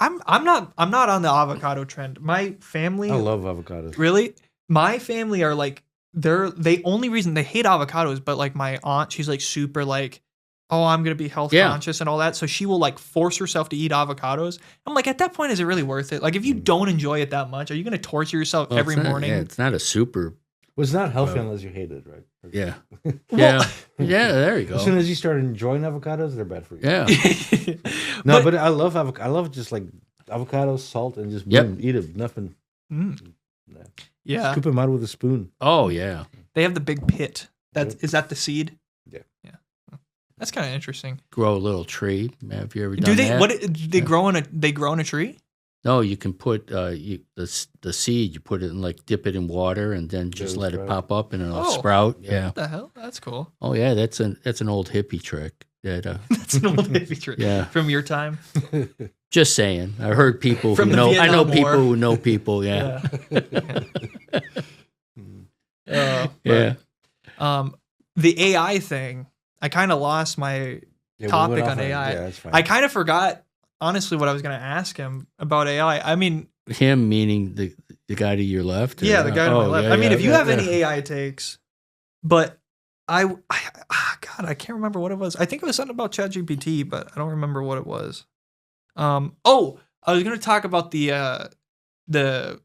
S2: I'm not on the avocado trend. My family
S3: I love avocados.
S2: really, my family are like they only reason they hate avocados, but like my aunt, she's like super like, oh, I'm gonna be health conscious and all that. So she will like force herself to eat avocados. I'm like, at that point, is it really worth it? Like, if you don't enjoy it that much, are you gonna torture yourself
S1: Well,
S2: every
S1: it's not-
S2: morning?
S1: Yeah, it's not a super.
S3: Well, it's not healthy unless you hate it, right?
S1: Yeah,
S2: Well-
S1: yeah. There you
S3: As soon
S1: go.
S3: as you start enjoying avocados, they're bad for you.
S1: Yeah,
S3: No, but I love avocado. I love just like avocados, salt, and just boom, eat it. Nothing.
S2: Yeah,
S3: Scoop them out with a spoon.
S1: oh yeah.
S2: they have the big pit. Is that the seed?
S3: Yeah.
S2: That's kind of interesting.
S1: Grow a little tree. Have you ever done
S2: Do they?
S1: that?
S2: What do they grow in a? They grow in a tree?
S1: No, you can put the seed. You put it in dip it in water and then just
S3: It'll
S1: let it
S3: sprout.
S1: pop up and it'll
S2: Oh.
S1: sprout. Yeah.
S2: What the hell? That's cool.
S1: Oh yeah, that's an old hippie trick. That
S2: That's an old hippie trick.
S1: Yeah.
S2: From your time.
S1: just saying. I heard people
S2: From
S1: who
S2: the
S1: know. I know
S2: Vietnam
S1: people
S2: War.
S1: who know people. Yeah. Yeah.
S2: The AI thing. I kind of lost my
S3: Yeah,
S2: topic on AI.
S3: Yeah, that's fine.
S2: I kind of forgot, honestly, what I was going to ask him about AI. I mean,
S1: Him meaning the guy to your left. or-
S2: yeah, the guy to my
S1: Oh,
S2: left.
S1: yeah,
S2: I mean,
S1: yeah,
S2: if you
S1: yeah,
S2: have
S1: yeah.
S2: any AI takes, but God, I can't remember what it was. I think it was something about ChatGPT, but I don't remember what it was. I was going to talk about the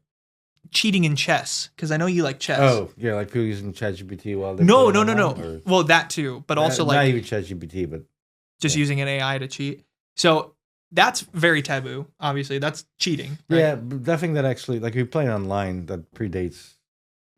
S2: cheating in chess because I know you like chess.
S3: Oh, yeah, like people using ChatGPT while they're
S2: No.
S3: playing online, or-
S2: Well, that too, but also
S3: not
S2: like
S3: even ChatGPT, but
S2: just using an AI to cheat. So that's very taboo. Obviously, that's cheating. Right?
S3: yeah, but that thing that actually like if you're playing online that predates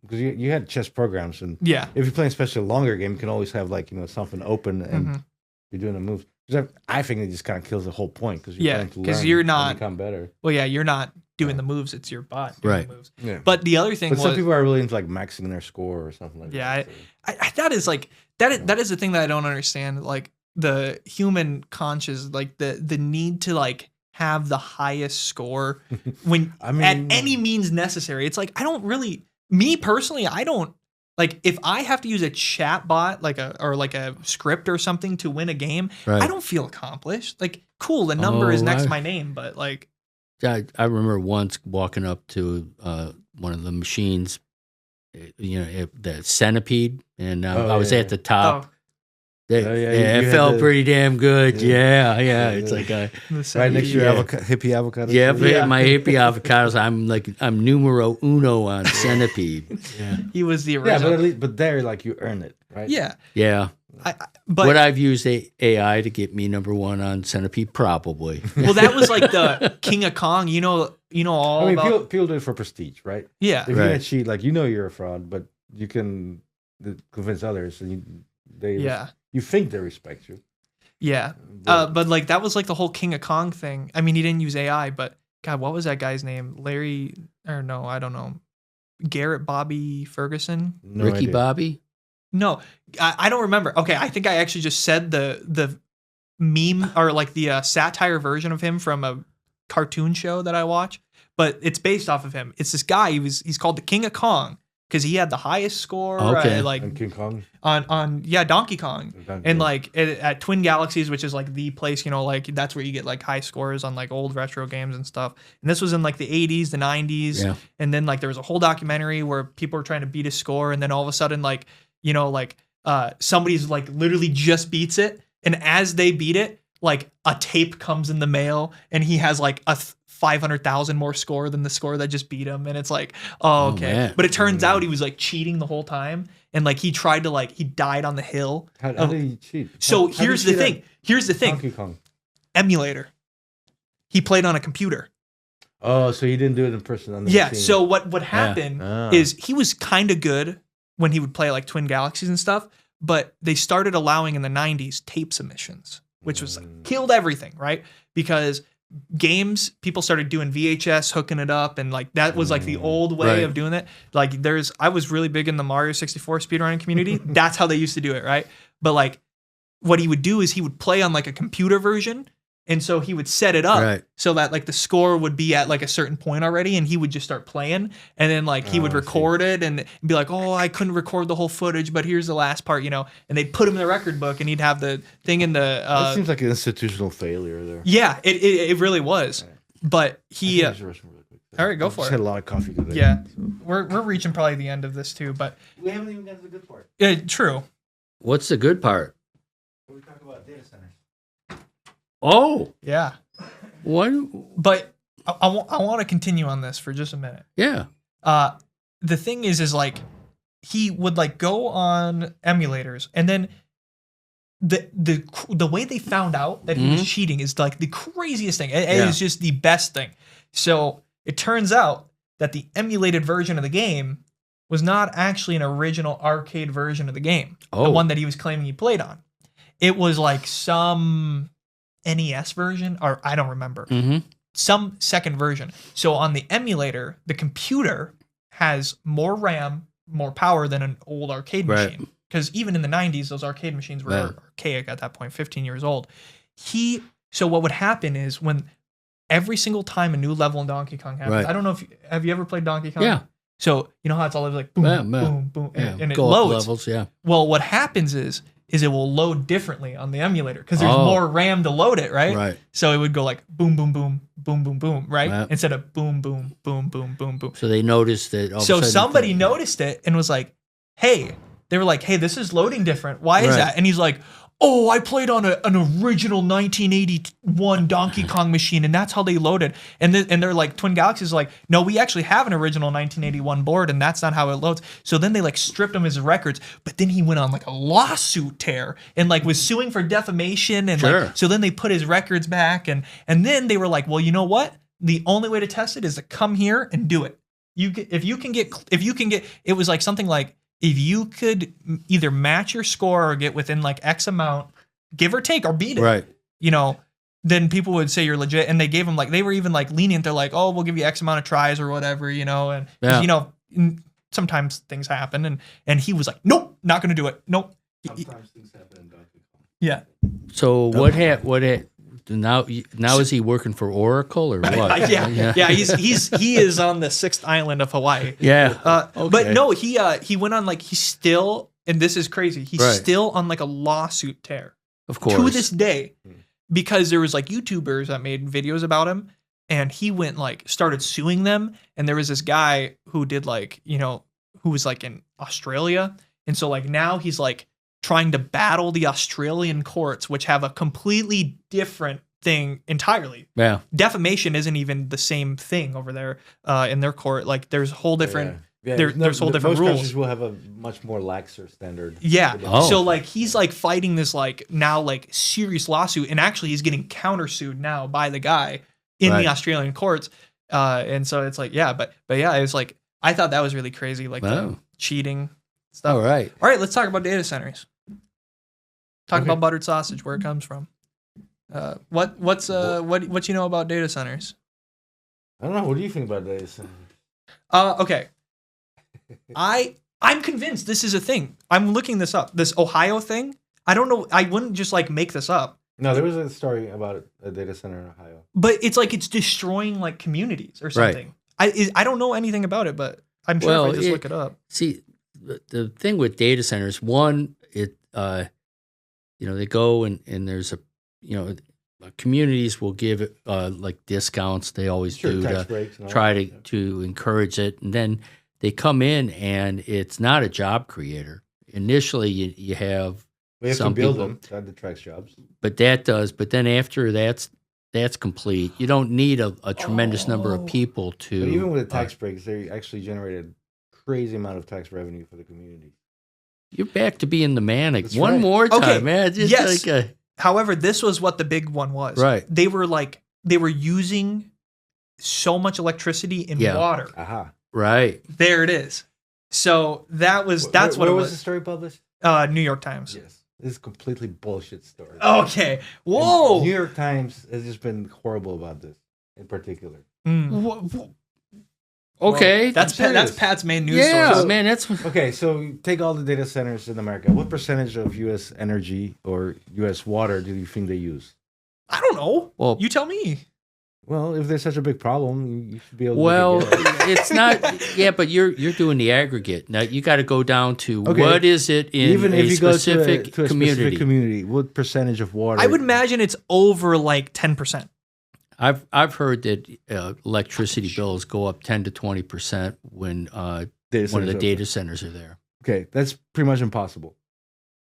S3: because you had chess programs and
S2: Yeah.
S3: if you're playing especially a longer game, you can always have something open and
S2: Mhm.
S3: you're doing the moves. 'Cause I think it just kind of kills the whole point because you're
S2: Yeah,
S3: trying to
S2: 'cause
S3: learn
S2: you're
S3: and
S2: not-
S3: become better.
S2: Well, yeah, you're not doing the moves; it's your bot doing
S1: Right.
S2: the moves.
S3: Yeah,
S2: But the other thing
S3: but some
S2: was,
S3: people are really into like maxing their score or something like
S2: Yeah,
S3: that. so-
S2: that is like that is the thing that I don't understand. Like the human conscious, like the need to like have the highest score when
S3: I mean,
S2: at any means necessary. It's like, I don't really, me personally, I don't, like, if I have to use a chat bot, like a script or something to win a game,
S1: Right.
S2: I don't feel accomplished. Like, cool, the number is next to my name, but like,
S1: I remember once walking up to one of the machines, the Centipede, and I was at the top. It felt pretty damn good. Yeah. It's like
S3: right next to your hippie avocado.
S1: Yeah, my hippie avocados. I'm numero uno on Centipede. Yeah,
S2: he was the original.
S3: Yeah, but there, like, you earn it, right?
S1: Yeah.
S2: But
S1: would I've used AI to get me number one on Centipede? Probably.
S2: Well, that was like the King of Kong. You know all
S3: I mean,
S2: about.
S3: people do it for prestige, right?
S2: Yeah.
S3: If you're gonna cheat, like, you're a fraud, but you can convince others, and you think they respect you.
S2: Yeah. But like that was like the whole King of Kong thing. I mean, he didn't use AI, but God, what was that guy's name? Larry, or no, I don't know. Garrett Bobby Ferguson?
S3: No
S1: Ricky
S3: idea.
S1: Bobby?
S2: No, I don't remember. Okay, I think I actually just said the meme or like the satire version of him from a cartoon show that I watch, but it's based off of him. It's this guy. He's called the King of Kong because he had the highest score.
S1: Okay.
S2: Like
S3: And King Kong.
S2: on Donkey Kong. And like at Twin Galaxies, which is like the place, like that's where you get like high scores on like old retro games and stuff. And this was in like the 80s, the 90s.
S1: Yeah.
S2: And then like there was a whole documentary where people were trying to beat his score, and then all of a sudden like somebody's like literally just beats it, and as they beat it, like a tape comes in the mail, and he has like a 500,000 more score than the score that just beat him, and it's like, oh okay.
S1: Man.
S2: But it turns out he was like cheating the whole time, and like he tried to he died on the hill.
S3: How did he cheat?
S2: So
S3: How
S2: here's
S3: did
S2: the
S3: he
S2: thing. Here's the thing.
S3: Donkey Kong.
S2: Emulator. He played on a computer.
S3: Oh, so he didn't do it in person on the
S2: Yeah.
S3: machine.
S2: So what happened
S3: Ah.
S2: is he was kind of good when he would play like Twin Galaxies and stuff, but they started allowing in the 90s tape submissions, which was killed everything, right? Because games, people started doing VHS, hooking it up, and like that was like the old way
S1: Right.
S2: of doing it. Like I was really big in the Mario 64 speedrunning community. That's how they used to do it, right? But like what he would do is he would play on like a computer version. And so he would set it up
S1: Right.
S2: so that like the score would be at like a certain point already, and he would just start playing, and then like he would record it and be like, oh, I couldn't record the whole footage, but here's the last part, and they'd put him in the record book, and he'd have the thing in the.
S3: That seems like an institutional failure there.
S2: Yeah, it really was, but he.
S3: I think I should rush real quick.
S2: All right, go for
S3: Just
S2: it.
S3: had a lot of coffee today.
S2: Yeah, we're reaching probably the end of this too, but
S3: We haven't even got to the good part.
S2: true.
S1: What's the good part?
S3: We talk about data centers.
S1: Oh,
S2: Yeah,
S1: what?
S2: but I want to continue on this for just a minute.
S1: Yeah.
S2: The thing is like he would like go on emulators, and then the way they found out that he was cheating is like the craziest thing. It is just the best thing. So it turns out that the emulated version of the game was not actually an original arcade version of the game, the one that he was claiming he played on. It was like some NES version, or I don't remember. Some second version. So on the emulator, the computer has more RAM, more power than an old arcade machine. Because even in the 90s, those arcade machines were archaic at that point, 15 years old. So what would happen is when every single time a new level in Donkey Kong happens, I don't know if have you ever played Donkey Kong?
S1: Yeah.
S2: So you know how it's all like boom, boom, boom, and it
S1: Go up
S2: loads.
S1: levels, yeah.
S2: Well, what happens is it will load differently on the emulator because there's more RAM to load it, right?
S1: Right.
S2: So it would go like boom, boom, boom, boom, boom, boom, right?
S1: Right.
S2: Instead of boom, boom, boom, boom, boom, boom.
S1: So they noticed that. All of a
S2: So
S1: sudden-
S2: somebody noticed it and was like, hey, they were like, hey, this is loading different. Why is that? And he's like, oh, I played on an original 1981 Donkey Kong machine, and that's how they loaded. And they're like, Twin Galaxies is like, no, we actually have an original 1981 board, and that's not how it loads. So then they like stripped him his records, but then he went on like a lawsuit tear and like was suing for defamation, and like so then they put his records back, and then they were like, well, you know what? The only way to test it is to come here and do it. If you can get, it was like something like, if you could either match your score or get within like X amount, give or take, or beat it,
S1: Right.
S2: then people would say you're legit. And they gave them like, they were even like lenient. They're like, oh, we'll give you X amount of tries or whatever, and 'cause, sometimes things happen. And he was like, nope, not going to do it. Nope.
S3: Sometimes things happen in Donkey Kong.
S2: Yeah.
S1: So now is he working for Oracle or what?
S2: Yeah. He is on the 6th island of Hawaii.
S1: Yeah.
S2: But no, he went on like he's still, and this is crazy. He's still on like a lawsuit tear.
S1: Of course.
S2: To this day, because there was like YouTubers that made videos about him, and he went like started suing them, and there was this guy who did like who was like in Australia, and so like now he's like trying to battle the Australian courts, which have a completely different thing entirely.
S1: Yeah.
S2: Defamation isn't even the same thing over there in their court. Like there's whole different.
S3: Yeah,
S2: there's whole different
S3: most
S2: rules.
S3: countries will have a much more laxer standard.
S2: Yeah.
S1: Oh.
S2: So like he's like fighting this like now like serious lawsuit, and actually he's getting countersued now by the guy in the Australian courts. And so it's like but yeah, it was like I thought that was really crazy, like the cheating stuff.
S1: All right,
S2: let's talk about data centers. Talk about buttered sausage, where it comes from. What you know about data centers?
S3: I don't know. What do you think about data centers?
S2: Okay. I'm convinced this is a thing. I'm looking this up. This Ohio thing. I don't know. I wouldn't just like make this up.
S3: No, there was a story about a data center in Ohio.
S2: But it's like it's destroying like communities or something. I don't know anything about it, but I'm sure if I just look it up.
S1: See, the thing with data centers, one, they go and there's communities will give like discounts. They always do to try to encourage it, and then they come in and it's not a job creator. Initially, you have some
S3: to build
S1: people,
S3: them. That attracts jobs.
S1: But that does. But then after that's complete, you don't need a tremendous number of people to.
S3: But even with the tax breaks, they actually generated crazy amount of tax revenue for the community.
S1: You're back to being the man
S3: That's
S1: one
S3: right.
S1: more time,
S2: Okay,
S1: man. It's
S2: yes.
S1: like
S2: However, this was what the big one was.
S1: Right.
S2: They were using so much electricity in water.
S3: Aha.
S1: right.
S2: There it is. So that's what
S3: Where
S2: it
S3: was
S2: was.
S3: the story published?
S2: New York Times.
S3: Yes. This is a completely bullshit story.
S2: Okay. Whoa.
S3: And New York Times has just been horrible about this in particular.
S1: Okay.
S2: That's
S3: serious.
S2: Pat's main news
S1: yeah,
S2: source.
S1: man. That's
S3: Okay, so you take all the data centers in America. What percentage of U.S. energy or U.S. water do you think they use?
S2: I don't know.
S1: Well,
S2: You tell me.
S3: Well, if there's such a big problem, you should be able to
S1: well,
S3: make a guess.
S1: it's not. Yeah, but you're doing the aggregate. Now you got to go down to
S3: Okay.
S1: what is it in
S3: Even
S1: a
S3: if you go
S1: specific
S3: to a
S1: community.
S3: specific community, what percentage of water?
S2: I would imagine it's over like 10%.
S1: I've heard that electricity bills go up 10 to 20% when one of the data centers are there.
S3: Okay, that's pretty much impossible.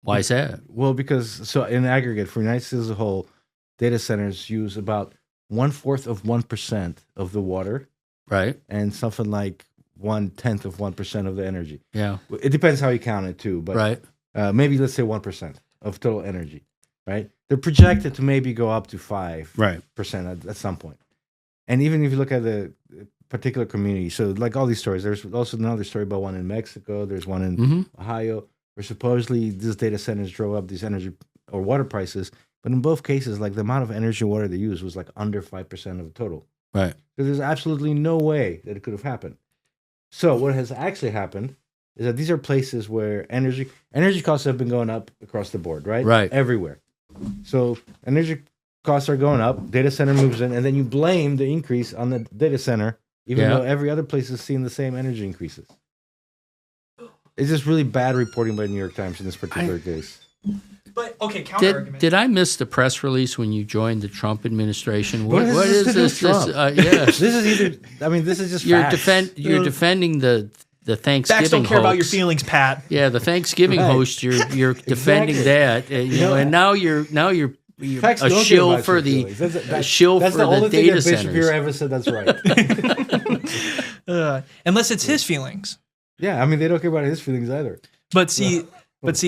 S1: Why is that?
S3: Well, because in aggregate for the United States as a whole, data centers use about 1/4 of 1% of the water,
S1: Right.
S3: and something like 1/10 of 1% of the energy.
S1: Yeah.
S3: It depends how you count it too, but
S1: Right.
S3: maybe let's say 1% of total energy. Right? They're projected to maybe go up to 5%
S1: Right.
S3: at some point. And even if you look at the particular community, so like all these stories, there's also another story about one in Mexico. There's one in Ohio, where supposedly these data centers drove up these energy or water prices. But in both cases, like the amount of energy and water they use was like under 5% of the total.
S1: Right.
S3: So there's absolutely no way that it could have happened. So what has actually happened is that these are places where energy costs have been going up across the board, right?
S1: Right.
S3: Everywhere. So energy costs are going up, data center moves in, and then you blame the increase on the data center, even though every other place is seeing the same energy increases. It's just really bad reporting by the New York Times in this particular case.
S2: But okay, counter argument.
S1: Did I miss the press release when you joined the Trump administration?
S3: What is this to do with Trump?
S1: Yeah.
S3: This is either, I mean, this is just
S1: You're
S3: facts.
S1: you're defending the Thanksgiving
S2: Facts don't care about your
S1: hoax.
S2: feelings, Pat.
S1: Yeah, the Thanksgiving
S3: Right.
S1: host. You're defending that, and now you're
S3: Facts
S1: a
S3: don't care
S1: shill
S3: about
S1: for
S3: your
S1: the
S3: feelings. That's
S1: shill
S3: that's
S1: for
S3: the
S1: the
S3: only thing
S1: data
S3: that Bishop
S1: centers.
S3: here ever said that's right.
S2: Unless it's his feelings.
S3: Yeah, I mean, they don't care about his feelings either.
S2: But see,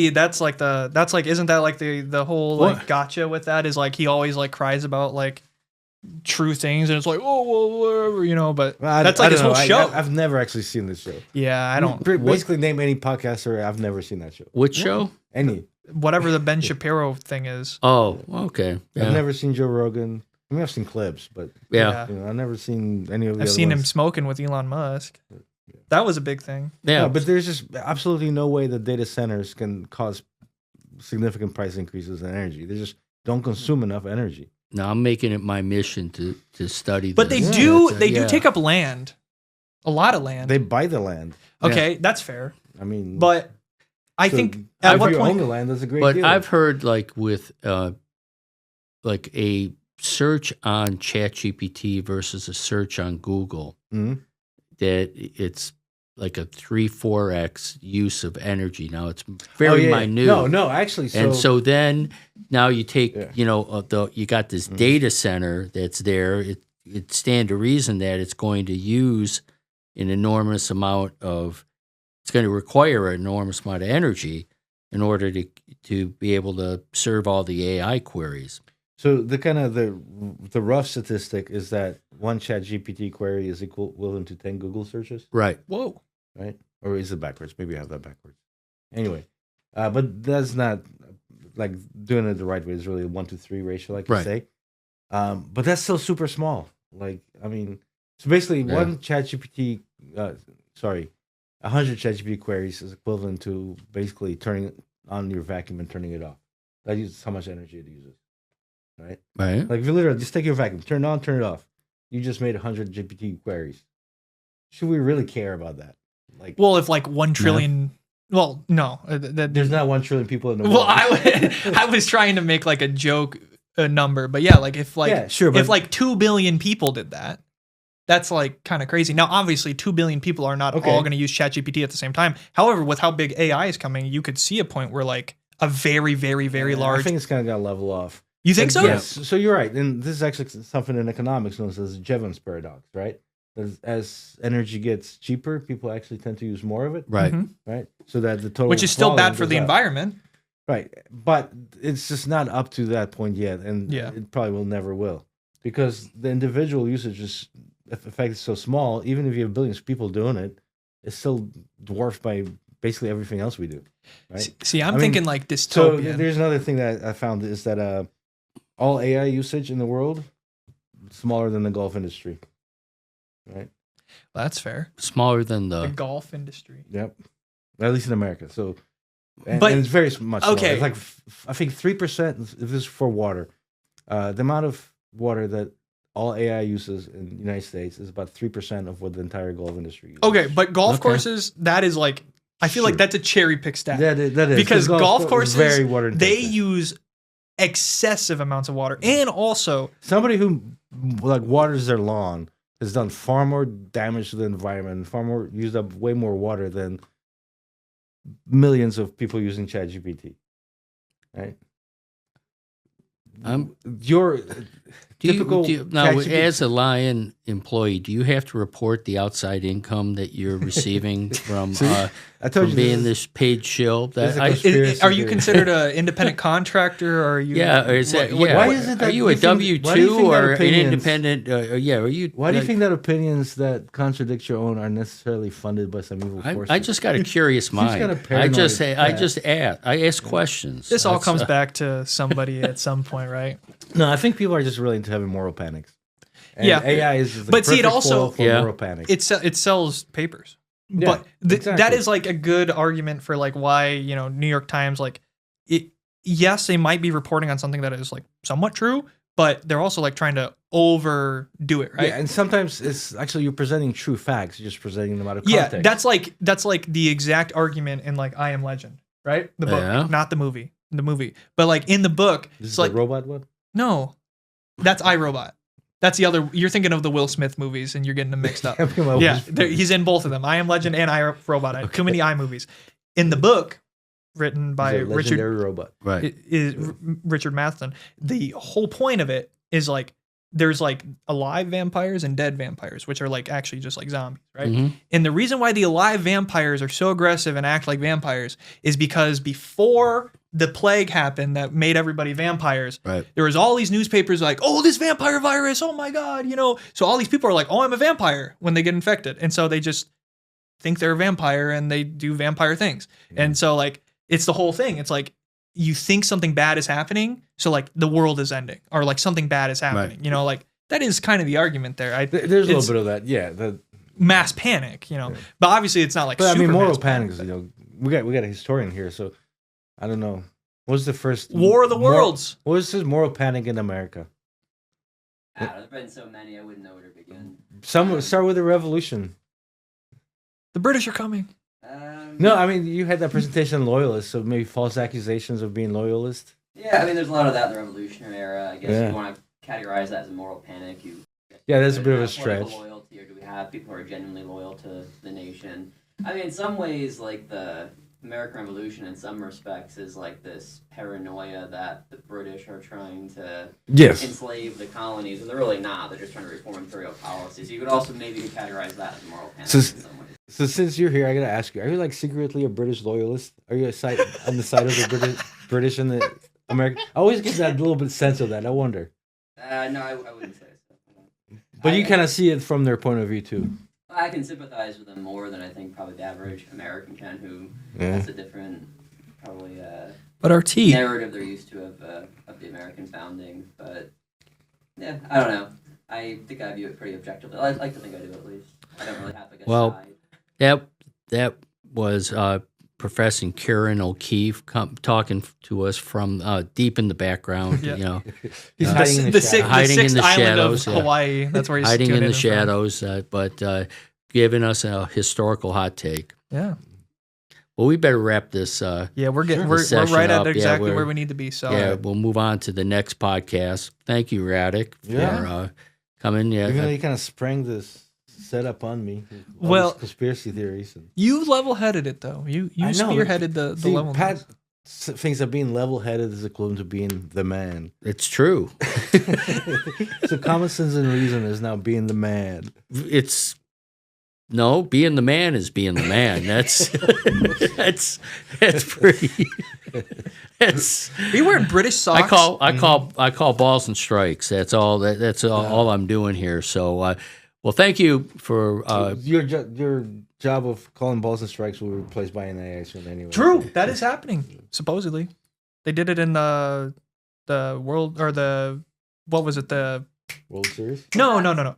S2: that's like isn't that like the whole like gotcha with that is like he always like cries about like true things and it's like whatever but that's like his whole show.
S3: I've never actually seen this show.
S2: Yeah, I don't.
S3: Basically, name any podcaster. I've never seen that show.
S1: Which show?
S3: Any.
S2: Whatever the Ben Shapiro thing is.
S1: Oh, okay. Yeah.
S3: I've never seen Joe Rogan. I mean, I've seen clips, but
S1: Yeah.
S3: I've never seen any of the
S2: I've
S3: other
S2: seen him
S3: ones.
S2: smoking with Elon Musk. That was a big thing.
S1: Yeah.
S3: No, but there's just absolutely no way that data centers can cause significant price increases in energy. They just don't consume enough energy.
S1: Now I'm making it my mission to study.
S2: But
S1: this.
S2: they do
S1: Yeah.
S2: take up land, a lot of land.
S3: They buy the land.
S2: Okay, that's fair.
S3: I mean,
S2: But I
S3: so
S2: think at
S3: if
S2: what
S3: you own
S2: point?
S3: the land, that's a great
S1: But
S3: deal.
S1: I've heard like with like a search on ChatGPT versus a search on Google
S3: Mhm.
S1: that it's like a 3-4x use of energy. Now it's very minute.
S3: No, actually.
S1: And so then now you take,
S3: Yeah.
S1: you got this data center that's there. It stand to reason that it's going to use an enormous amount of, it's going to require an enormous amount of energy in order to be able to serve all the AI queries.
S3: So the kind of the rough statistic is that one ChatGPT query is equivalent to 10 Google searches,
S1: Right.
S2: Whoa.
S3: right? Or is it backwards? Maybe I have that backwards. Anyway, but that's not like doing it the right way. Is really a 1-to-3 ratio, like you
S1: Right.
S3: say. But that's still super small. Like, I mean, so basically
S1: Yeah.
S3: one ChatGPT, 100 ChatGPT queries is equivalent to basically turning on your vacuum and turning it off. That uses how much energy it uses, right?
S1: Right.
S3: Like if you literally just take your vacuum, turn it on, turn it off. You just made 100 GPT queries. Should we really care about that? Like,
S2: Well, if like 1 trillion. Well, no.
S3: there's not 1 trillion people in the world.
S2: Well, I was trying to make like a joke number, but yeah, like if like
S3: Yeah, sure,
S2: if
S3: but-
S2: like 2 billion people did that, that's like kind of crazy. Now, obviously, 2 billion people are not
S3: Okay.
S2: all going to use ChatGPT at the same time. However, with how big AI is coming, you could see a point where like a very, very, very
S3: Yeah,
S2: large.
S3: I think it's kind of got to level off.
S2: You think so?
S3: Yes. So you're right. And this is actually something in economics known as Jevons paradox, right? As energy gets cheaper, people actually tend to use more of it,
S1: Right.
S2: Mhm.
S3: right? So that the total
S2: Which is still
S3: volume
S2: bad for
S3: goes
S2: the
S3: up.
S2: environment.
S3: Right. But it's just not up to that point yet. And
S2: Yeah.
S3: it probably will never will. Because the individual usage is effect is so small, even if you have billions of people doing it, it's still dwarfed by basically everything else we do. Right.
S2: See, I'm
S3: I mean,
S2: thinking like
S3: So
S2: dystopian.
S3: there's another thing that I found is that all AI usage in the world is smaller than the golf industry. Right.
S2: That's fair.
S1: Smaller than
S2: The
S1: the.
S2: golf industry.
S3: Yep. At least in America. So,
S2: But-
S3: and it's very much smaller.
S2: okay.
S3: It's like I think 3%. If this is for water, the amount of water that all AI uses in the United States is about 3% of what the entire golf industry uses.
S2: Okay, but golf
S1: Okay.
S2: courses, that is like, I feel like
S3: Sure.
S2: that's a cherry pick stat.
S3: that is
S2: Because golf
S3: is
S2: courses,
S3: very water
S2: they
S3: intensive.
S2: use excessive amounts of water. And also,
S3: Somebody who like waters their lawn has done far more damage to the environment, used up way more water than millions of people using ChatGPT. Right? Your typical
S1: now,
S3: ChatGPT
S1: as a Lion employee, do you have to report the outside income that you're receiving from
S3: I told
S1: from
S3: you
S1: being
S3: this
S1: this paid shill?
S3: this is
S1: That
S3: a
S1: I,
S3: conspiracy
S2: are you
S3: theory.
S2: considered an independent contractor? Or are you?
S1: yeah, or is that,
S2: what-
S1: yeah.
S3: why is it
S1: Are
S3: that
S1: you
S3: you
S1: a
S3: think-
S1: W
S3: why do you
S1: two
S3: think that
S1: or an
S3: opinions-
S1: independent? Yeah, are you?
S3: Why do you
S1: like-
S3: think that opinions that contradict your own are necessarily funded by some evil forces?
S1: I just got a curious mind.
S3: got a
S1: I just
S3: paranoid
S1: I
S3: path.
S1: just ask. I ask questions.
S2: This all
S1: That's,
S2: comes back to somebody at some point, right?
S3: No, I think people are just really into having moral panics. And
S2: Yeah.
S3: AI is just the
S2: But see, it
S3: perfect
S2: also-
S3: foil for
S1: Yeah.
S3: moral panic.
S2: It sells papers.
S3: Yeah,
S2: But that
S3: exactly.
S2: is like a good argument for like why, New York Times, like it, yes, they might be reporting on something that is like somewhat true, but they're also like trying to overdo it, right?
S3: Yeah, and sometimes it's actually you're presenting true facts, you're just presenting them out of
S2: Yeah,
S3: context.
S2: that's like the exact argument in like I Am Legend, right? The book,
S1: Yeah.
S2: not the movie. The movie. But like in the book,
S3: This
S2: it's
S3: is
S2: like
S3: the robot one?
S2: no. That's iRobot. That's the other you're thinking of the Will Smith movies and you're getting them mixed up. Yeah, he's in both of them. I Am Legend and I Robot. Too many I movies. In the book, written by
S3: He's a legendary robot.
S1: right.
S2: Richard Matheson, the whole point of it is like there's like alive vampires and dead vampires, which are like actually just like zombies, right?
S1: Mhm.
S2: And the reason why the alive vampires are so aggressive and act like vampires is because before the plague happened that made everybody vampires,
S1: Right.
S2: there was all these newspapers like, oh, this vampire virus, oh my God, So all these people are like, oh, I'm a vampire when they get infected. And so they just think they're a vampire and they do vampire things. And so like, it's the whole thing. It's like, you think something bad is happening. So like the world is ending or like something bad is happening, like that is kind of the argument there.
S3: There's a
S2: it's
S3: little bit of that, yeah.
S2: mass panic, but obviously it's not like,
S3: But I
S2: super
S3: mean, moral
S2: mass
S3: panic is, we got a historian here, so I don't know. What was the first
S2: War of the Worlds.
S3: What was this moral panic in America?
S4: There's been so many, I wouldn't know where to begin.
S3: Some start with the revolution.
S2: The British are coming.
S3: No, I mean you had that presentation on loyalists, so maybe false accusations of being loyalist.
S4: Yeah, I mean, there's a lot of that in the Revolutionary era. I guess
S3: Yeah.
S4: if you want to categorize that as a moral panic.
S3: Yeah, that's a bit of a
S4: Do we have political
S3: stretch.
S4: loyalty, or do we have people who are genuinely loyal to the nation? I mean, in some ways, like the American Revolution, in some respects, is like this paranoia that the British are trying to
S3: Yes.
S4: enslave the colonies, and they're really not. They're just trying to reform imperial policy. So you could also maybe categorize that as a moral panic
S3: So-
S4: in some ways.
S3: So since you're here, I gotta ask you: are you like secretly a British loyalist? Are you on the side of the British and the American? I always get that little bit sense of that. I wonder,
S4: No, I wouldn't say so.
S3: but you kind of see it from their point of view too.
S4: I can sympathize with them more than I think probably the average American can, who
S3: Yeah.
S4: has a different, probably
S2: But our tea.
S4: narrative they're used to of the American founding. But yeah, I don't know. I think I view it pretty objectively. I like to think I do, at least. I don't really have like a
S1: Well,
S4: side.
S1: That was Professor Kieran O'Keefe talking to us from deep in the background.
S2: Yeah.
S1: You know,
S3: He's
S1: Uh,
S3: hiding in the
S2: the
S3: shadows.
S1: Hiding in
S2: sixth
S1: the
S2: island
S1: shadows,
S2: of
S1: yeah.
S2: Hawaii. That's where he's
S1: hiding in
S2: tuning
S1: the
S2: from.
S1: shadows, but giving us a historical hot take.
S2: Yeah,
S1: Well, we better wrap this.
S2: yeah, we're getting
S3: Sure.
S2: we're
S1: Session
S2: right
S1: up,
S2: at
S1: yeah,
S2: exactly
S1: we're-
S2: where we need to be. So
S1: Yeah, we'll move on to the next podcast. Thank you, Radek, for
S3: Yeah.
S1: coming. Yeah,
S3: Even though you kind of sprang this setup on me. all
S2: Well-
S3: these conspiracy theories. And,
S2: you level-headed it though. You
S3: I know,
S2: spearheaded the
S3: see,
S2: level.
S3: Pat thinks that being level-headed is equivalent to being the man.
S1: it's true.
S3: So common sense and reason is now being the man.
S1: It's no, being the man is being the man. That's that's pretty. That's
S2: Are you wearing British socks?
S1: I call balls and strikes. That's all. That's all I'm doing here. So, well, thank you for.
S3: Your job of calling balls and strikes will be replaced by an AI soon anyway.
S2: True, that is happening. Supposedly, they did it in the world or the what was it the
S3: World Series?
S2: no.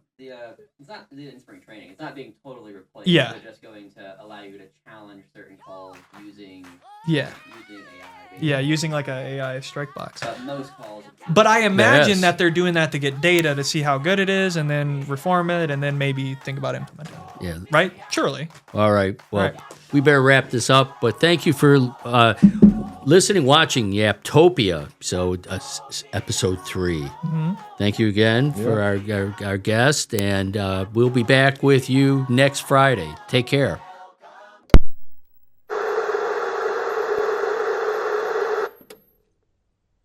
S4: It's not in spring training. It's not being totally replaced.
S2: Yeah.
S4: They're just going to allow you to challenge certain calls using
S2: Yeah,
S4: AI.
S2: yeah, using like a AI strike box.
S4: But most calls.
S2: But I imagine
S1: Yes.
S2: that they're doing that to get data to see how good it is, and then reform it, and then maybe think about implementing it.
S1: Yeah.
S2: Right? Surely.
S1: All right. Well,
S2: All right.
S1: we better wrap this up. But thank you for listening, watching Yaptopia. So episode 3. Thank you again for our guest, and we'll be back with you next Friday. Take care.